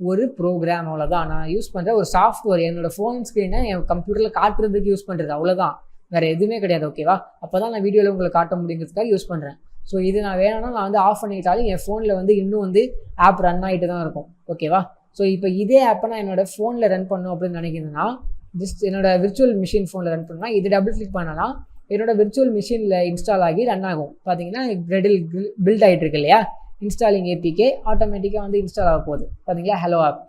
ஒரு ப்ரோக்ராம், அவ்வளோதான். நான் யூஸ் பண்ணுற ஒரு சாஃப்ட்வேர், என்னோடய ஃபோன் ஸ்க்ரீனை என் கம்ப்யூட்டரில் காட்டுறதுக்கு யூஸ் பண்ணுறது, அவ்வளோதான். வேறு எதுவுமே கிடையாது. ஓகேவா? அப்போ தான் நான் வீடியோவில் உங்களுக்கு காட்ட முடியுங்கிறதுக்காக யூஸ் பண்ணுறேன். ஸோ இது நான் வேணும்னா நான் வந்து ஆஃப் பண்ணிட்டாலும் என் ஃபோனில் வந்து இன்னும் வந்து ஆப் ரன் ஆகிட்டு தான் இருக்கும். ஓகேவா? ஸோ இப்போ இதே ஆப்பை நான் என்னோடய ஃபோனில் ரன் பண்ணணும் அப்படின்னு நினைக்கிறேன்னா, ஜஸ்ட் என்னோடய விர்ச்சுவல் மிஷின் ஃபோனில் ரன் பண்ணால் இது டபுள் கிளிக் பண்ணலாம், என்னோடய விர்ச்சுவல் மிஷினில் இன்ஸ்டால் ஆகி ரன் ஆகும். பார்த்தீங்கன்னா ரெடில் பில்ட் ஆகிட்டு இருக்கு இல்லையா? இன்ஸ்டாலிங் ஏபிகே ஆட்டோமேட்டிக்காக வந்து இன்ஸ்டால் ஆக போகுது. பார்த்தீங்களா? Hello app.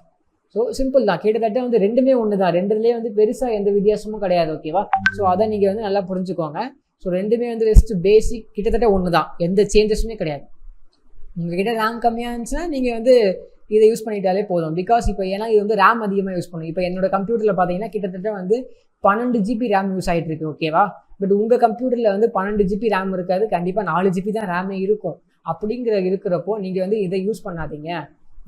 ஸோ சிம்பிள் தான். கிட்டத்தட்ட வந்து ரெண்டுமே ஒன்று தான். ரெண்டுலேயே வந்து பெருசாக எந்த வித்தியாசமும் கிடையாது. ஓகேவா? ஸோ அதை நீங்கள் வந்து நல்லா புரிஞ்சுக்கோங்க. ஸோ ரெண்டுமே வந்து ஜஸ்ட் பேசிக், கிட்டத்தட்ட ஒன்று தான். எந்த சேஞ்சஸுமே கிடையாது. உங்கள்கிட்ட ரேம் கம்மியாக இருந்துச்சுன்னா நீங்கள் வந்து இதை யூஸ் பண்ணிட்டாலே போதும். பிகாஸ் இப்போ ஏன்னா இது வந்து ரேம் அதிகமாக யூஸ் பண்ணும். இப்போ என்னோட கம்ப்யூட்டரில் பார்த்தீங்கன்னா கிட்டத்தட்ட வந்து 12 GB ரேம் யூஸ் ஆகிட்டு இருக்கு. ஓகேவா? பட் உங்கள் கம்ப்யூட்டரில் வந்து 12 GB ரேம் இருக்காது, கண்டிப்பாக 4 GB தான் ரேமே இருக்கும். இருக்கிறப்போ நீங்கள் வந்து இதை யூஸ் பண்ணாதீங்க,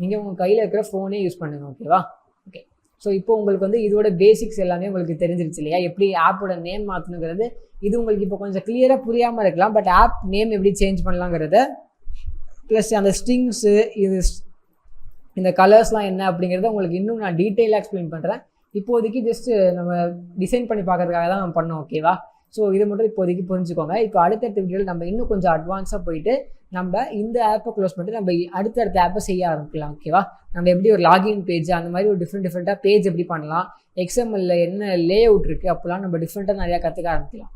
நீங்கள் உங்கள் கையில் இருக்கிற ஃபோனே யூஸ் பண்ணுங்கள். ஓகேவா? ஓகே. ஸோ இப்போ உங்களுக்கு வந்து இதோட பேசிக்ஸ் எல்லாமே உங்களுக்கு தெரிஞ்சிருச்சு இல்லையா? எப்படி ஆப்போட நேம் மாற்றணுங்கிறது. இது உங்களுக்கு இப்போ கொஞ்சம் கிளியராக புரியாமல் இருக்கலாம், பட் ஆப் நேம் எப்படி சேஞ்ச் பண்ணலாங்கிறத ப்ளஸ் அந்த ஸ்ட்ரிங்ஸு இது இந்த கலர்ஸ்லாம் என்ன அப்படிங்கிறத உங்களுக்கு இன்னும் நான் டீட்டெயிலாக எக்ஸ்பிளைன் பண்ணுறேன். இப்போதைக்கு ஜஸ்ட்டு நம்ம டிசைன் பண்ணி பார்க்கறதுக்காக தான் நம்ம பண்ணோம். ஓகேவா? ஸோ இதை மட்டும் இப்போதைக்கு புரிஞ்சுக்கோங்க. இப்போ அடுத்தடுத்த வீடியோவில் நம்ம இன்னும் கொஞ்சம் அட்வான்ஸாக போயிட்டு நம்ம இந்த ஆப்பை க்ளோஸ் பண்ணிட்டு நம்ம அடுத்தடுத்த ஆப்பை செய்ய ஆரம்பிக்கலாம். ஓகேவா? நம்ம எப்படி ஒரு லாகின் பேஜ் அந்த மாதிரி ஒரு டிஃப்ரெண்ட்டாக பேஜ் எப்படி பண்ணலாம், எக்ஸ்எம்எல்ல என்ன லே அவுட் இருக்குது, அப்போலாம் நம்ம டிஃப்ரெண்ட்டாக நிறையா கற்றுக்க ஆரம்பிக்கலாம்.